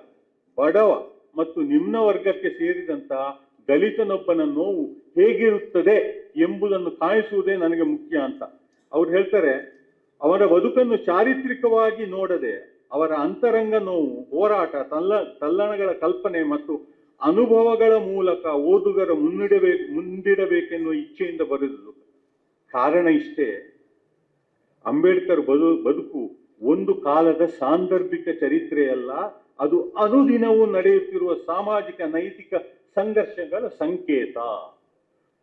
ಬಡವ ಮತ್ತು ನಿಮ್ನ ವರ್ಗಕ್ಕೆ ಸೇರಿದಂತಹ ದಲಿತನೊಬ್ಬನ ನೋವು ಹೇಗಿರುತ್ತದೆ ಎಂಬುದನ್ನು ಕಾಣಿಸುವುದೇ ನನಗೆ ಮುಖ್ಯ ಅಂತ ಅವ್ರು ಹೇಳ್ತಾರೆ. ಅವರ ಬದುಕನ್ನು ಚಾರಿತ್ರಿಕವಾಗಿ ನೋಡದೆ ಅವರ ಅಂತರಂಗ ನೋವು, ಹೋರಾಟ, ತಲ್ಲಣಗಳ ಕಲ್ಪನೆ ಮತ್ತು ಅನುಭವಗಳ ಮೂಲಕ ಓದುಗರ ಮುಂದಿಡಬೇಕೆನ್ನುವ ಇಚ್ಛೆಯಿಂದ ಬರೆದುದು. ಕಾರಣ ಇಷ್ಟೇ, ಅಂಬೇಡ್ಕರ್ ಬದುಕು ಒಂದು ಕಾಲದ ಸಾಂದರ್ಭಿಕ ಚರಿತ್ರೆಯಲ್ಲ, ಅದು ಅನುದಿನವೂ ನಡೆಯುತ್ತಿರುವ ಸಾಮಾಜಿಕ ನೈತಿಕ ಸಂಘರ್ಷಗಳ ಸಂಕೇತ.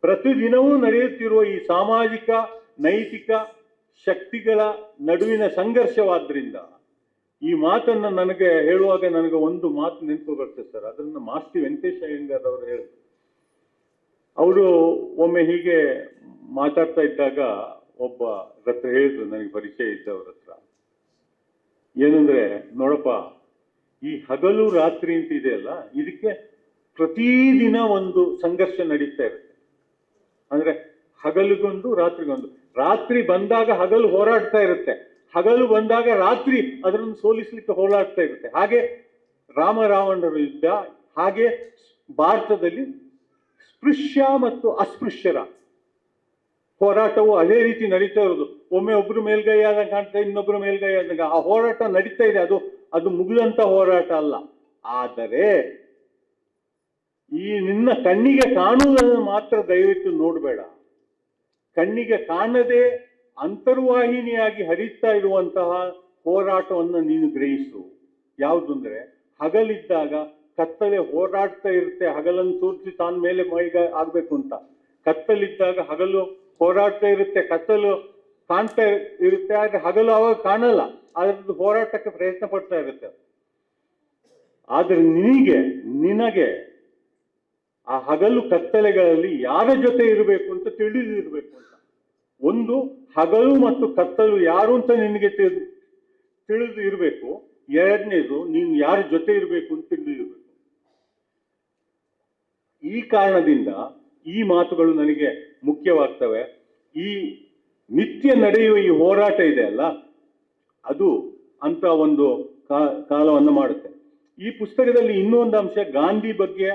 ಪ್ರತಿದಿನವೂ ನಡೆಯುತ್ತಿರುವ ಈ ಸಾಮಾಜಿಕ ನೈತಿಕ ಶಕ್ತಿಗಳ ನಡುವಿನ ಸಂಘರ್ಷವಾದ್ರಿಂದ ಈ ಮಾತನ್ನ ನನಗೆ ಹೇಳುವಾಗ ನನಗೆ ಒಂದು ಮಾತು ನೆನಪು ಬರ್ತದೆ ಸರ್. ಅದನ್ನ ಮಾಸ್ತಿ ವೆಂಕಟೇಶ ಅಯ್ಯಂಗಾರ್ ಅವರು ಹೇಳಿದ್ರು. ಅವರು ಒಮ್ಮೆ ಹೀಗೆ ಮಾತಾಡ್ತಾ ಇದ್ದಾಗ ಒಬ್ಬ ಹತ್ರ ಹೇಳಿದ್ರು, ನನಗೆ ಪರಿಚಯ ಇದ್ದವ್ರ ಹತ್ರ, ಏನಂದ್ರೆ ನೋಡಪ್ಪ, ಈ ಹಗಲು ರಾತ್ರಿ ಅಂತ ಇದೆಯಲ್ಲ, ಇದಕ್ಕೆ ಪ್ರತಿದಿನ ಒಂದು ಸಂಘರ್ಷ ನಡೀತಾ ಇರುತ್ತೆ. ಅಂದ್ರೆ ಹಗಲಿಗೊಂದು ರಾತ್ರಿಗೊಂದು. ರಾತ್ರಿ ಬಂದಾಗ ಹಗಲು ಹೋರಾಡ್ತಾ ಇರುತ್ತೆ, ಹಗಲು ಬಂದಾಗ ರಾತ್ರಿ ಅದನ್ನು ಸೋಲಿಸಲಿಕ್ಕೆ ಹೋರಾಡ್ತಾ ಇರುತ್ತೆ. ಹಾಗೆ ರಾಮರಾವಣರ ಯುದ್ಧ, ಹಾಗೆ ಭಾರತದಲ್ಲಿ ಸ್ಪೃಶ್ಯ ಮತ್ತು ಅಸ್ಪೃಶ್ಯರ ಹೋರಾಟವು ಅದೇ ರೀತಿ ನಡೀತಾ ಇರೋದು. ಒಮ್ಮೆ ಒಬ್ರು ಮೇಲ್ಗೈ ಆದಾಗ ಕಾಣ್ತಾ, ಇನ್ನೊಬ್ರು ಮೇಲ್ಗೈ ಆದಾಗ ಆ ಹೋರಾಟ ನಡೀತಾ ಇದೆ. ಅದು ಮುಗಿದಂತ ಹೋರಾಟ ಅಲ್ಲ. ಆದರೆ ಈ ನಿನ್ನ ಕಣ್ಣಿಗೆ ಕಾಣುವುದನ್ನು ಮಾತ್ರ ದಯವಿಟ್ಟು ನೋಡಬೇಡ. ಕಣ್ಣಿಗೆ ಕಾಣದೆ ಅಂತರ್ವಾಹಿನಿಯಾಗಿ ಹರಿತಾ ಇರುವಂತಹ ಹೋರಾಟವನ್ನು ನೀನು ಗ್ರಹಿಸು. ಯಾವುದು ಅಂದ್ರೆ, ಹಗಲಿದ್ದಾಗ ಕತ್ತಲೆ ಹೋರಾಡ್ತಾ ಇರುತ್ತೆ, ಹಗಲನ್ನು ತೋರಿಸಿ ತಾನ ಮೇಲೆ ಮೈಗ ಆಗ್ಬೇಕು ಅಂತ. ಕತ್ತಲಿದ್ದಾಗ ಹಗಲು ಹೋರಾಡ್ತಾ ಇರುತ್ತೆ, ಕತ್ತಲು ಕಾಣ್ತಾ ಇರುತ್ತೆ, ಆದ್ರೆ ಹಗಲು ಅವಾಗ ಕಾಣಲ್ಲ, ಅದ್ರದ್ದು ಹೋರಾಟಕ್ಕೆ ಪ್ರಯತ್ನ ಪಡ್ತಾ ಇರುತ್ತೆ. ಆದ್ರೆ ನಿನಗೆ ಆ ಹಗಲು ಕತ್ತಲೆಗಳಲ್ಲಿ ಯಾರ ಜೊತೆ ಇರಬೇಕು ಅಂತ ತಿಳಿದಿರ್ಬೇಕು ಅಂತ. ಒಂದು, ಹಗಲು ಮತ್ತು ಕತ್ತಲು ಯಾರು ಅಂತ ನಿನಗೆ ತಿಳಿದು ಇರಬೇಕು. ಎರಡನೇದು, ನೀನು ಯಾರ ಜೊತೆ ಇರಬೇಕು ಅಂತ ತಿಳಿದಿರ್ಬೇಕು. ಈ ಕಾರಣದಿಂದ ಈ ಮಾತುಗಳು ನನಗೆ ಮುಖ್ಯವಾಗ್ತವೆ. ಈ ನಿತ್ಯ ನಡೆಯುವ ಈ ಹೋರಾಟ ಇದೆ ಅಲ್ಲ, ಅದು ಅಂತ ಒಂದು ಕಾಲವನ್ನು ಮಾಡುತ್ತೆ. ಈ ಪುಸ್ತಕದಲ್ಲಿ ಇನ್ನೊಂದು ಅಂಶ, ಗಾಂಧಿ ಬಗ್ಗೆ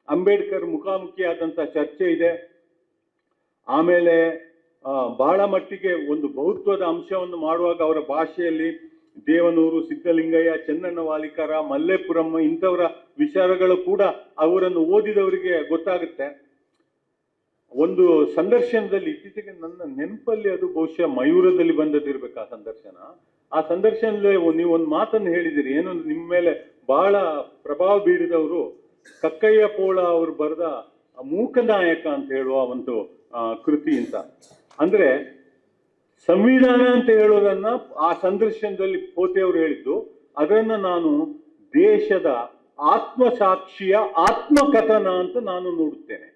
ಅಂಬೇಡ್ಕರ್ ಮುಖಾಮುಖಿಯಾದಂಥ ಚರ್ಚೆ ಇದೆ. ಆಮೇಲೆ ಬಹಳ ಮಟ್ಟಿಗೆ ಒಂದು ಬಹುತ್ವದ ಅಂಶವನ್ನು ಮಾಡುವಾಗ ಅವರ ಭಾಷೆಯಲ್ಲಿ ದೇವನೂರು, ಸಿದ್ದಲಿಂಗಯ್ಯ, ಚೆನ್ನಣ್ಣ ವಾಲಿಕಾರ, ಮಲ್ಲೇಪುರಂ ಇಂಥವರ ವಿಚಾರಗಳು ಕೂಡ ಅವರನ್ನು ಓದಿದವರಿಗೆ ಗೊತ್ತಾಗುತ್ತೆ. ಒಂದು ಸಂದರ್ಶನದಲ್ಲಿ ಇತ್ತೀಚೆಗೆ ನನ್ನ ನೆನಪಲ್ಲಿ, ಅದು ಬಹುಶಃ ಮಯೂರದಲ್ಲಿ ಬಂದದಿರ್ಬೇಕು ಆ ಸಂದರ್ಶನ. ಆ ಸಂದರ್ಶನದಲ್ಲಿ ನೀವು ಒಂದು ಮಾತನ್ನು ಹೇಳಿದಿರಿ, ಏನು ನಿಮ್ಮ ಮೇಲೆ ಬಹಳ ಪ್ರಭಾವ ಬೀರಿದವರು ಕಕ್ಕಯ್ಯ ಪೋಳ ಅವರು ಬರೆದ ಮೂಕನಾಯಕ ಅಂತ ಹೇಳುವ ಒಂದು ಕೃತಿ ಅಂತ. ಅಂದ್ರೆ ಸಂವಿಧಾನ ಅಂತ ಹೇಳೋದನ್ನ ಆ ಸಂದರ್ಶನದಲ್ಲಿ ಪೋತೆಯವರು ಹೇಳಿದ್ದು, ಅದನ್ನ ನಾನು ದೇಶದ ಆತ್ಮಸಾಕ್ಷಿಯ ಆತ್ಮಕಥನ ಅಂತ ನಾನು ನೋಡುತ್ತೇನೆ.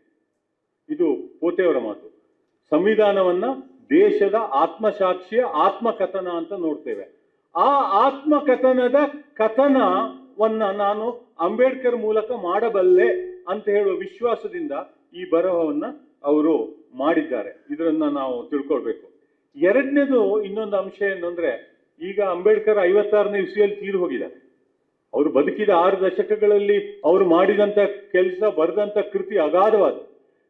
ಇದು ಪೋತೆಯವರ ಮಾತು. ಸಂವಿಧಾನವನ್ನ ದೇಶದ ಆತ್ಮಸಾಕ್ಷಿಯ ಆತ್ಮಕಥನ ಅಂತ ನೋಡ್ತೇವೆ. ಆ ಆತ್ಮಕಥನದ ಕಥನವನ್ನ ನಾನು ಅಂಬೇಡ್ಕರ್ ಮೂಲಕ ಮಾಡಬಲ್ಲೆ ಅಂತ ಹೇಳುವ ವಿಶ್ವಾಸದಿಂದ ಈ ಬರಹವನ್ನ ಅವರು ಮಾಡಿದ್ದಾರೆ. ಇದನ್ನ ನಾವು ತಿಳ್ಕೊಳ್ಬೇಕು. ಎರಡನೇದು ಇನ್ನೊಂದು ಅಂಶ ಏನಂದ್ರೆ, ಈಗ ಅಂಬೇಡ್ಕರ್ 56ನೇ ಇಸ್ವಿಯಲ್ಲಿ ತೀರು ಹೋಗಿದ್ದಾರೆ. ಅವರು ಬದುಕಿದ 6 ದಶಕಗಳಲ್ಲಿ ಅವರು ಮಾಡಿದಂತ ಕೆಲಸ, ಬರೆದಂತ ಕೃತಿ ಅಗಾಧವಾದ.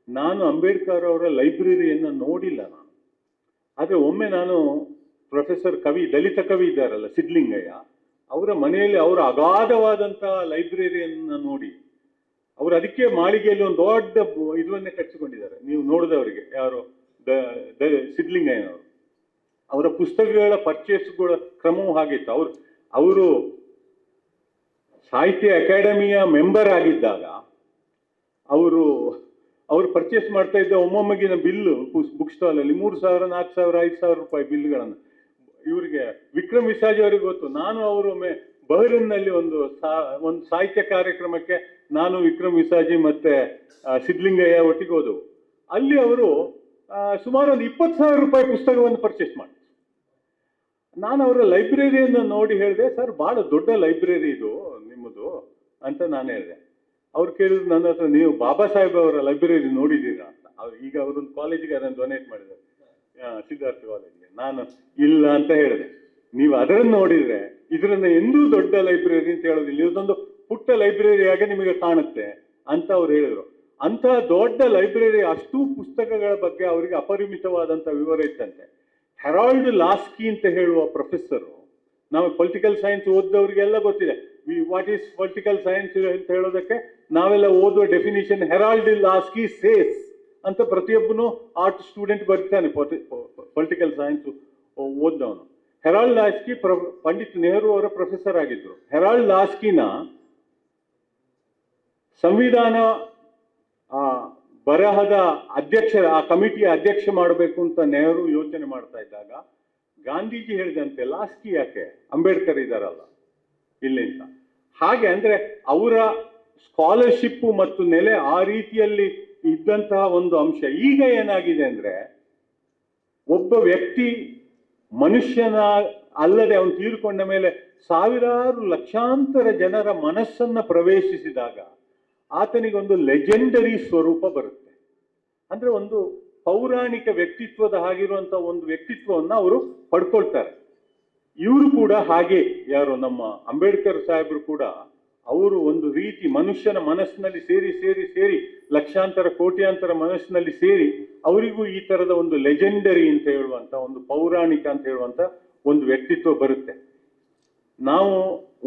ನಾನು ಅಂಬೇಡ್ಕರ್ ಅವರ ಲೈಬ್ರರಿಯನ್ನು ನೋಡಿಲ್ಲ ನಾನು. ಆದ್ರೆ ಒಮ್ಮೆ ನಾನು ಪ್ರೊಫೆಸರ್ ಕವಿ, ದಲಿತ ಕವಿ ಇದ್ದಾರಲ್ಲ ಸಿದ್ಲಿಂಗಯ್ಯ, ಅವರ ಮನೆಯಲ್ಲಿ ಅವರ ಅಗಾಧವಾದಂತಹ ಲೈಬ್ರರಿಯನ್ನು ನೋಡಿ, ಅವರು ಅದಕ್ಕೆ ಮಾಳಿಗೆಯಲ್ಲಿ ಒಂದು ದೊಡ್ಡ ಇದನ್ನೇ ಕಟ್ಟಿಸಿಕೊಂಡಿದ್ದಾರೆ. ನೀವು ನೋಡಿದವರಿಗೆ ಯಾರು ಸಿದ್ಲಿಂಗಯ್ಯನವರು, ಅವರ ಪುಸ್ತಕಗಳ ಪರ್ಚೇಸ್ಗಳ ಕ್ರಮವೂ ಹಾಗಿತ್ತು. ಅವರು ಸಾಹಿತ್ಯ ಅಕಾಡೆಮಿಯ ಮೆಂಬರ್ ಆಗಿದ್ದಾಗ ಅವರು ಪರ್ಚೇಸ್ ಮಾಡ್ತಾ ಇದ್ದ ಒಮ್ಮೊಮ್ಮೆಗಿನ ಬಿಲ್ಲು ಬುಕ್ ಸ್ಟಾಲ್ ಅಲ್ಲಿ 3,000, 4,000, 5,000 ರೂಪಾಯಿ ಬಿಲ್ಗಳನ್ನು. ಇವರಿಗೆ ವಿಕ್ರಮ್ ವಿಸಾಜಿ ಅವರಿಗೆ ಗೊತ್ತು. ನಾನು ಅವರು ಒಮ್ಮೆ ಬಹರಿನ್ನಲ್ಲಿ ಒಂದು ಸಾಹಿತ್ಯ ಕಾರ್ಯಕ್ರಮಕ್ಕೆ ನಾನು, ವಿಕ್ರಮ್ ವಿಸಾಜಿ ಮತ್ತೆ ಸಿದ್ಲಿಂಗಯ್ಯ ಒಟ್ಟಿಗೆ ಹೋದವು. ಅಲ್ಲಿ ಅವರು ಸುಮಾರು ಒಂದು 20,000 ರೂಪಾಯಿ ಪುಸ್ತಕವನ್ನು ಪರ್ಚೇಸ್ ಮಾಡಿ. ನಾನು ಅವರ ಲೈಬ್ರರಿಯನ್ನು ನೋಡಿ ಹೇಳಿದೆ, ಸರ್ ಬಹಳ ದೊಡ್ಡ ಲೈಬ್ರರಿ ಇದು ನಿಮ್ಮದು ಅಂತ ನಾನು ಹೇಳಿದೆ. ಅವ್ರು ಕೇಳಿದ್ರು ನನ್ನ ಹತ್ರ, ನೀವು ಬಾಬಾ ಸಾಹೇಬ್ ಅವರ ಲೈಬ್ರರಿ ನೋಡಿದ್ದೀರಾ ಅಂತ. ಈಗ ಅವರೊಂದು ಕಾಲೇಜಿಗೆ ಅದನ್ನು ಡೊನೇಟ್ ಮಾಡಿದ್ದಾರೆ, ಸಿದ್ಧಾರ್ಥ ಕಾಲೇಜಿಗೆ. ನಾನು ಇಲ್ಲ ಅಂತ ಹೇಳಿದೆ. ನೀವು ಅದನ್ನು ನೋಡಿದ್ರೆ ಇದರನ್ನ ಎಂದೂ ದೊಡ್ಡ ಲೈಬ್ರರಿ ಅಂತ ಹೇಳೋದಿಲ್ಲ, ಇದೊಂದು ಪುಟ್ಟ ಲೈಬ್ರರಿಯಾಗಿ ನಿಮಗೆ ಕಾಣುತ್ತೆ ಅಂತ ಅವ್ರು ಹೇಳಿದ್ರು. ಅಂತಹ ದೊಡ್ಡ ಲೈಬ್ರರಿ, ಅಷ್ಟೂ ಪುಸ್ತಕಗಳ ಬಗ್ಗೆ ಅವರಿಗೆ ಅಪರಿಮಿತವಾದಂಥ ವಿವರ ಇತ್ತಂತೆ. ಹೆರಾಲ್ಡ್ ಲಾಸ್ಕಿ ಅಂತ ಹೇಳುವ ಪ್ರೊಫೆಸರು, ನಾವು ಪೊಲಿಟಿಕಲ್ ಸೈನ್ಸ್ ಓದಿದವರಿಗೆಲ್ಲ ಗೊತ್ತಿದೆ. ವಾಟ್ ಈಸ್ ಪೊಲಿಟಿಕಲ್ ಸೈನ್ಸ್ ಅಂತ ಹೇಳೋದಕ್ಕೆ ನಾವೆಲ್ಲ ಓದುವ ಡೆಫಿನಿಷನ್, ಹೆರಾಲ್ಡ್ ಲಾಸ್ಕಿ ಸೇಸ್ ಅಂತ ಪ್ರತಿಯೊಬ್ಬನು ಆರ್ಟ್ ಸ್ಟೂಡೆಂಟ್ ಬರ್ತಾನೆ, ಪೊಲಿಟಿಕಲ್ ಸೈನ್ಸ್ ಓದ್ದವನು. ಹೆರಾಲ್ಡ್ ಲಾಸ್ಕಿ ಪಂಡಿತ್ ನೆಹರು ಅವರ ಪ್ರೊಫೆಸರ್ ಆಗಿದ್ರು. ಹೆರಾಲ್ಡ್ ಲಾಸ್ಕಿನ ಸಂವಿಧಾನ ಬರಹದ ಆ ಕಮಿಟಿಯ ಅಧ್ಯಕ್ಷ ಮಾಡಬೇಕು ಅಂತ ನೆಹರು ಯೋಚನೆ ಮಾಡ್ತಾ ಇದ್ದಾಗ ಗಾಂಧೀಜಿ ಹೇಳಿದಂತೆ, ಲಾಸ್ಕಿ ಯಾಕೆ, ಅಂಬೇಡ್ಕರ್ ಇದ್ದಾರಲ್ಲ ಇಲ್ಲಿ ಅಂತ. ಹಾಗೆ ಅಂದ್ರೆ ಅವರ ಸ್ಕಾಲರ್ಶಿಪ್ ಮತ್ತು ನೆಲೆ ಆ ರೀತಿಯಲ್ಲಿ ಇದ್ದಂತಹ ಒಂದು ಅಂಶ. ಈಗ ಏನಾಗಿದೆ ಅಂದ್ರೆ, ಒಬ್ಬ ವ್ಯಕ್ತಿ ಮನುಷ್ಯನ ಅಲ್ಲದೆ ಅವನು ತೀರ್ಕೊಂಡ ಮೇಲೆ ಸಾವಿರಾರು ಲಕ್ಷಾಂತರ ಜನರ ಮನಸ್ಸನ್ನ ಪ್ರವೇಶಿಸಿದಾಗ ಆತನಿಗೊಂದು ಲೆಜೆಂಡರಿ ಸ್ವರೂಪ ಬರುತ್ತೆ. ಅಂದ್ರೆ ಒಂದು ಪೌರಾಣಿಕ ವ್ಯಕ್ತಿತ್ವದ ಹಾಗಿರುವಂತ ಒಂದು ವ್ಯಕ್ತಿತ್ವವನ್ನು ಅವರು ಪಡ್ಕೊಳ್ತಾರೆ. ಇವರು ಕೂಡ ಹಾಗೆ, ಯಾರು ನಮ್ಮ ಅಂಬೇಡ್ಕರ್ ಸಾಹೇಬರು ಕೂಡ, ಅವರು ಒಂದು ರೀತಿ ಮನುಷ್ಯನ ಮನಸ್ಸಿನಲ್ಲಿ ಸೇರಿ ಲಕ್ಷಾಂತರ ಕೋಟ್ಯಾಂತರ ಮನಸ್ಸಿನಲ್ಲಿ ಸೇರಿ ಅವರಿಗೂ ಈ ತರದ ಒಂದು ಲೆಜೆಂಡರಿ ಅಂತ ಹೇಳುವಂತ, ಒಂದು ಪೌರಾಣಿಕ ಅಂತ ಹೇಳುವಂತ ಒಂದು ವ್ಯಕ್ತಿತ್ವ ಬರುತ್ತೆ. ನಾವು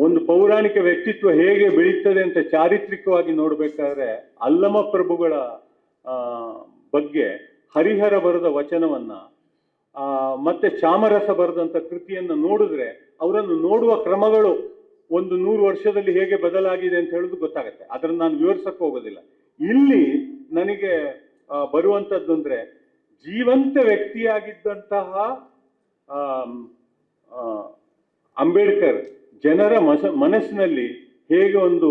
ಒಂದು ಪೌರಾಣಿಕ ವ್ಯಕ್ತಿತ್ವ ಹೇಗೆ ಬೆಳೀತದೆ ಅಂತ ಚಾರಿತ್ರಿಕವಾಗಿ ನೋಡ್ಬೇಕಾದ್ರೆ, ಅಲ್ಲಮ ಪ್ರಭುಗಳ ಬಗ್ಗೆ ಹರಿಹರ ಬರೆದ ವಚನವನ್ನ ಮತ್ತೆ ಚಾಮರಸ ಬರೆದಂತ ಕೃತಿಯನ್ನು ನೋಡಿದ್ರೆ ಅವರನ್ನು ನೋಡುವ ಕ್ರಮಗಳು ಒಂದು 100 ವರ್ಷದಲ್ಲಿ ಹೇಗೆ ಬದಲಾಗಿದೆ ಅಂತ ಹೇಳೋದು ಗೊತ್ತಾಗುತ್ತೆ. ಅದನ್ನ ನಾನು ವಿವರಿಸಕ್ಕೆ ಹೋಗೋದಿಲ್ಲ. ಇಲ್ಲಿ ನನಗೆ ಬರುವಂತದ್ದು ಅಂದ್ರೆ, ಜೀವಂತ ವ್ಯಕ್ತಿಯಾಗಿದ್ದಂತಹ ಅಂಬೇಡ್ಕರ್ ಜನರ ಮನಸ್ಸಿನಲ್ಲಿ ಹೇಗೆ ಒಂದು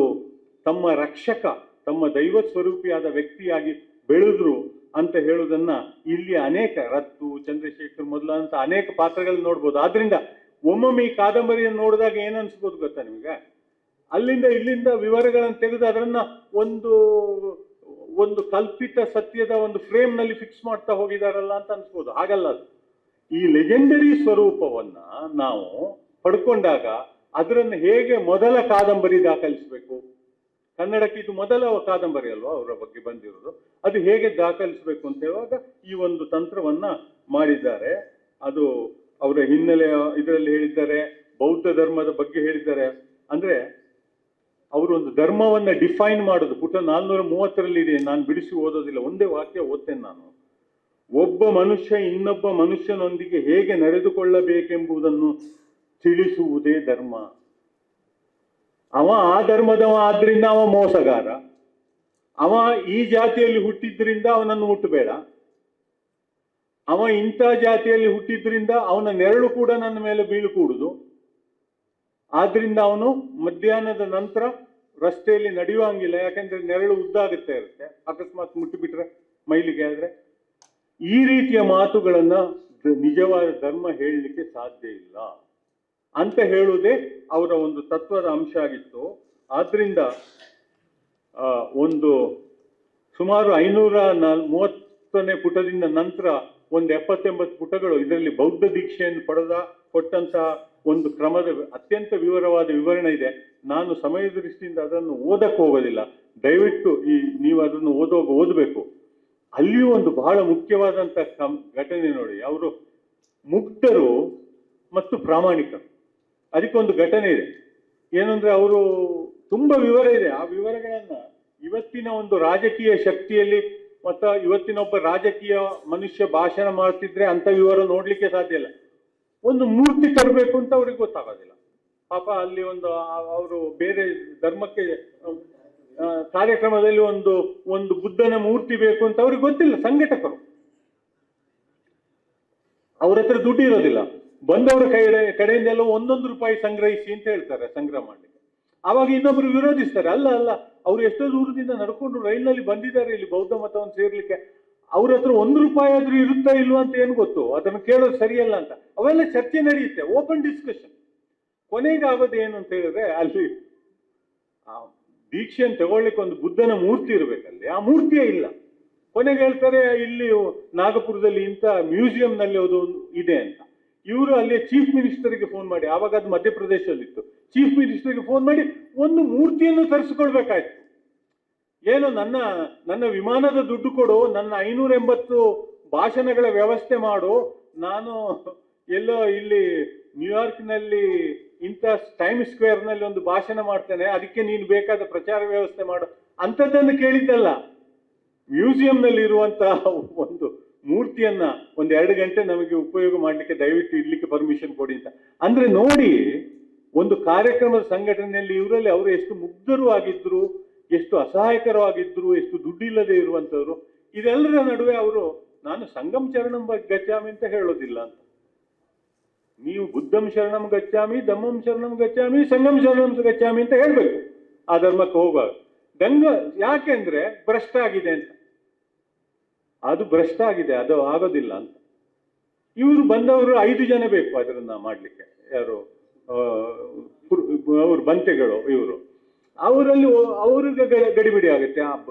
ತಮ್ಮ ರಕ್ಷಕ, ತಮ್ಮ ದೈವ ಸ್ವರೂಪಿಯಾದ ವ್ಯಕ್ತಿಯಾಗಿ ಬೆಳೆದ್ರು ಅಂತ ಹೇಳುವುದನ್ನ ಇಲ್ಲಿ ಅನೇಕ ರತ್ತು, ಚಂದ್ರಶೇಖರ್ ಮೊದಲಾದಂತ ಅನೇಕ ಪಾತ್ರಗಳನ್ನ ನೋಡ್ಬೋದು. ಆದ್ರಿಂದ ಒಮ್ಮೊಮ್ಮೆ ಈ ಕಾದಂಬರಿಯನ್ನು ನೋಡಿದಾಗ ಏನ್ ಅನ್ಸ್ಬೋದು ಗೊತ್ತಾ ನಿಮ್ಗೆ? ಅಲ್ಲಿಂದ ಇಲ್ಲಿಂದ ವಿವರಗಳನ್ನು ತೆಗೆದು ಅದನ್ನ ಒಂದು ಒಂದು ಕಲ್ಪಿತ ಸತ್ಯದ ಒಂದು ಫ್ರೇಮ್ ನಲ್ಲಿ ಫಿಕ್ಸ್ ಮಾಡ್ತಾ ಹೋಗಿದಾರಲ್ಲ ಅಂತ ಅನ್ಸ್ಬೋದು. ಹಾಗಲ್ಲ ಅದು. ಈ ಲೆಜೆಂಡರಿ ಸ್ವರೂಪವನ್ನ ನಾವು ಪಡ್ಕೊಂಡಾಗ ಅದರನ್ನು ಹೇಗೆ ಮೊದಲ ಕಾದಂಬರಿ ದಾಖಲಿಸಬೇಕು, ಕನ್ನಡಕ್ಕೆ ಇದು ಮೊದಲ ಕಾದಂಬರಿ ಅಲ್ವಾ ಅವರ ಬಗ್ಗೆ ಬಂದಿರೋದು, ಅದು ಹೇಗೆ ದಾಖಲಿಸಬೇಕು ಅಂತ ಹೇಳುವಾಗ ಈ ಒಂದು ತಂತ್ರವನ್ನ ಮಾಡಿದ್ದಾರೆ. ಅದು ಅವರ ಹಿನ್ನೆಲೆ ಇದರಲ್ಲಿ ಹೇಳಿದ್ದಾರೆ, ಬೌದ್ಧ ಧರ್ಮದ ಬಗ್ಗೆ ಹೇಳಿದ್ದಾರೆ. ಅಂದ್ರೆ ಅವರು ಒಂದು ಧರ್ಮವನ್ನ ಡಿಫೈನ್ ಮಾಡೋದು ಪುಟ 430ರಲ್ಲಿ ಇದೆ, ನಾನು ಬಿಡಿಸಿ ಓದೋದಿಲ್ಲ, ಒಂದೇ ವಾಕ್ಯ ಓದ್ತೇನೆ ನಾನು. ಒಬ್ಬ ಮನುಷ್ಯ ಇನ್ನೊಬ್ಬ ಮನುಷ್ಯನೊಂದಿಗೆ ಹೇಗೆ ನಡೆದುಕೊಳ್ಳಬೇಕೆಂಬುದನ್ನು ತಿಳಿಸುವುದೇ ಧರ್ಮ. ಅವ ಆ ಧರ್ಮದವ ಆದ್ರಿಂದ ಅವ ಮೋಸಗಾರ, ಅವ ಈ ಜಾತಿಯಲ್ಲಿ ಹುಟ್ಟಿದ್ರಿಂದ ಅವನನ್ನು ಮುಟ್ಟಬೇಡ, ಅವ ಇಂಥ ಜಾತಿಯಲ್ಲಿ ಹುಟ್ಟಿದ್ರಿಂದ ಅವನ ನೆರಳು ಕೂಡ ನನ್ನ ಮೇಲೆ ಬೀಳುಕೂಡುದು, ಆದ್ರಿಂದ ಅವನು ಮಧ್ಯಾಹ್ನದ ನಂತರ ರಸ್ತೆಯಲ್ಲಿ ನಡೆಯುವಂಗಿಲ್ಲ, ಯಾಕಂದ್ರೆ ನೆರಳು ಉದ್ದಾಗುತ್ತೆ ಇರುತ್ತೆ, ಅಕಸ್ಮಾತ್ ಮುಟ್ಟಿಬಿಟ್ರೆ ಮೈಲಿಗೆ ಆದ್ರೆ. ಈ ರೀತಿಯ ಮಾತುಗಳನ್ನ ನಿಜವಾದ ಧರ್ಮ ಹೇಳಲಿಕ್ಕೆ ಸಾಧ್ಯ ಇಲ್ಲ ಅಂತ ಹೇಳುವುದೇ ಅವರ ಒಂದು ತತ್ವದ ಅಂಶ ಆಗಿತ್ತು. ಆದ್ರಿಂದ ಒಂದು ಸುಮಾರು 530ನೇ ಪುಟದಿಂದ ನಂತರ ಒಂದು 70-80 ಪುಟಗಳು ಇದರಲ್ಲಿ ಬೌದ್ಧ ದೀಕ್ಷೆಯನ್ನು ಕೊಟ್ಟಂತಹ ಒಂದು ಕ್ರಮದ ಅತ್ಯಂತ ವಿವರವಾದ ವಿವರಣೆ ಇದೆ. ನಾನು ಸಮಯದ ದೃಷ್ಟಿಯಿಂದ ಅದನ್ನು ಓದಕ್ಕೆ ಹೋಗೋದಿಲ್ಲ, ದಯವಿಟ್ಟು ನೀವು ಅದನ್ನು ಓದಬೇಕು. ಅಲ್ಲಿಯೂ ಒಂದು ಬಹಳ ಮುಖ್ಯವಾದಂತ ಘಟನೆ ನೋಡಿ, ಅವರು ಮುಕ್ತರು ಮತ್ತು ಪ್ರಾಮಾಣಿಕರು. ಅದಕ್ಕೊಂದು ಘಟನೆ ಇದೆ. ಏನಂದ್ರೆ ಅವರು ತುಂಬಾ ವಿವರ ಇದೆ. ಆ ವಿವರಗಳನ್ನ ಇವತ್ತಿನ ಒಂದು ರಾಜಕೀಯ ಶಕ್ತಿಯಲ್ಲಿ ಮತ್ತ ಇವತ್ತಿನ ಒಬ್ಬ ರಾಜಕೀಯ ಮನುಷ್ಯ ಭಾಷಣ ಮಾಡ್ತಿದ್ರೆ ಅಂತ ವಿವರ ನೋಡ್ಲಿಕ್ಕೆ ಸಾಧ್ಯ ಇಲ್ಲ. ಒಂದು ಮೂರ್ತಿ ತರಬೇಕು ಅಂತ ಅವ್ರಿಗೆ ಗೊತ್ತಾಗೋದಿಲ್ಲ ಪಾಪ. ಅಲ್ಲಿ ಒಂದು ಅವರು ಬೇರೆ ಧರ್ಮಕ್ಕೆ ಕಾರ್ಯಕ್ರಮದಲ್ಲಿ ಒಂದು ಬುದ್ಧನ ಮೂರ್ತಿ ಬೇಕು ಅಂತ ಅವ್ರಿಗೆ ಗೊತ್ತಿಲ್ಲ. ಸಂಘಟಕರು, ಅವ್ರ ಹತ್ರ ದುಡ್ಡು ಇರೋದಿಲ್ಲ, ಬಂದವರ ಕಡೆಯಿಂದೆಲ್ಲ 1 ರೂಪಾಯಿ ಸಂಗ್ರಹಿಸಿ ಅಂತ ಹೇಳ್ತಾರೆ ಸಂಗ್ರಹ ಮಾಡ್ಲಿಕ್ಕೆ. ಆವಾಗ ಇನ್ನೊಬ್ರು ವಿರೋಧಿಸ್ತಾರೆ, ಅಲ್ಲ ಅವ್ರು ಎಷ್ಟೋ ದೂರದಿಂದ ನಡ್ಕೊಂಡು ರೈಲ್ನಲ್ಲಿ ಬಂದಿದ್ದಾರೆ ಇಲ್ಲಿ ಬೌದ್ಧ ಮತವನ್ನು ಸೇರ್ಲಿಕ್ಕೆ, ಅವ್ರ ಹತ್ರ 1 ರೂಪಾಯಿ ಆದ್ರೂ ಇರುತ್ತಾ ಇಲ್ವಾ ಅಂತ ಏನು ಗೊತ್ತು, ಅದನ್ನು ಕೇಳೋದು ಸರಿಯಲ್ಲ ಅಂತ ಅವೆಲ್ಲ ಚರ್ಚೆ ನಡೆಯುತ್ತೆ, ಓಪನ್ ಡಿಸ್ಕಷನ್. ಕೊನೆಗೆ ಆಗೋದು ಏನು ಅಂತ ಹೇಳಿದ್ರೆ, ಅಲ್ಲಿ ದೀಕ್ಷೆಯನ್ನು ತಗೊಳ್ಳಿಕ್ಕೆ ಒಂದು ಬುದ್ಧನ ಮೂರ್ತಿ ಇರ್ಬೇಕಲ್ಲಿ, ಆ ಮೂರ್ತಿಯೇ ಇಲ್ಲ. ಕೊನೆಗೆ ಹೇಳ್ತಾರೆ ಇಲ್ಲಿ ನಾಗಪುರದಲ್ಲಿ ಇಂಥ ಮ್ಯೂಸಿಯಂನಲ್ಲಿ ಅದು ಇದೆ ಅಂತ. ಇವರು ಅಲ್ಲಿ ಚೀಫ್ ಮಿನಿಸ್ಟರ್ಗೆ ಫೋನ್ ಮಾಡಿ, ಆವಾಗ ಅದು ಮಧ್ಯಪ್ರದೇಶದಲ್ಲಿತ್ತು, ಚೀಫ್ ಮಿನಿಸ್ಟರ್ಗೆ ಫೋನ್ ಮಾಡಿ ಒಂದು ಮೂರ್ತಿಯನ್ನು ತರಿಸ್ಕೊಳ್ಬೇಕಾಯ್ತು. ಏನು ನನ್ನ ವಿಮಾನದ ದುಡ್ಡು ಕೊಡು, ನನ್ನ 580 ಭಾಷಣಗಳ ವ್ಯವಸ್ಥೆ ಮಾಡು, ನಾನು ಎಲ್ಲೋ ಇಲ್ಲಿ ನ್ಯೂಯಾರ್ಕ್ನಲ್ಲಿ ಇಂಥ ಟೈಮ್ ಸ್ಕ್ವೇರ್ ನಲ್ಲಿ ಒಂದು ಭಾಷಣ ಮಾಡ್ತೇನೆ, ಅದಕ್ಕೆ ನೀನು ಬೇಕಾದ ಪ್ರಚಾರ ವ್ಯವಸ್ಥೆ ಮಾಡು ಅಂಥದ್ದನ್ನು ಕೇಳಿದ್ದಲ್ಲ. ಮ್ಯೂಸಿಯಂನಲ್ಲಿ ಇರುವಂತಹ ಒಂದು ಮೂರ್ತಿಯನ್ನ 1-2 ಗಂಟೆ ನಮಗೆ ಉಪಯೋಗ ಮಾಡಲಿಕ್ಕೆ ದಯವಿಟ್ಟು ಇಡ್ಲಿಕ್ಕೆ ಪರ್ಮಿಷನ್ ಕೊಡಿ ಅಂತ. ಅಂದ್ರೆ ನೋಡಿ, ಒಂದು ಕಾರ್ಯಕ್ರಮದ ಸಂಘಟನೆಯಲ್ಲಿ ಇವರಲ್ಲಿ ಅವರು ಎಷ್ಟು ಮುಗ್ಧರು ಆಗಿದ್ರು, ಎಷ್ಟು ಅಸಹಾಯಕರವಾಗಿದ್ರು, ಎಷ್ಟು ದುಡ್ಡಿಲ್ಲದೆ ಇರುವಂತವ್ರು. ಇದೆಲ್ಲರ ನಡುವೆ ಅವರು ನಾನು ಸಂಗಮ್ ಶರಣಂ ಗಚ್ಚಾಮಿ ಅಂತ ಹೇಳೋದಿಲ್ಲ ಅಂತ. ನೀವು ಬುದ್ಧಂ ಶರಣಂ ಗಚ್ಚಾಮಿ, ಧಮ್ಮಂ ಶರಣಂ ಗಚ್ಚಾಮಿ, ಸಂಗಮ್ ಶರಣಂ ಗಚ್ಚಾಮಿ ಅಂತ ಹೇಳ್ಬೇಕು ಆ ಧರ್ಮಕ್ಕೆ ಹೋಗುವಾಗ. ಯಾಕೆಂದ್ರೆ ಭ್ರಷ್ಟ ಆಗಿದೆ ಅಂತ, ಅದು ಭ್ರಷ್ಟ ಆಗಿದೆ, ಅದು ಆಗೋದಿಲ್ಲ ಅಂತ. ಇವರು ಬಂದವರು 5 ಜನ ಬೇಕು ಅದನ್ನ ಮಾಡ್ಲಿಕ್ಕೆ. ಯಾರು ಅವರು ಬಂತೆಗಳು ಇವರು, ಅವರಲ್ಲಿ ಅವ್ರಿಗೆ ಗಡಿಬಿಡಿ ಆಗುತ್ತೆ.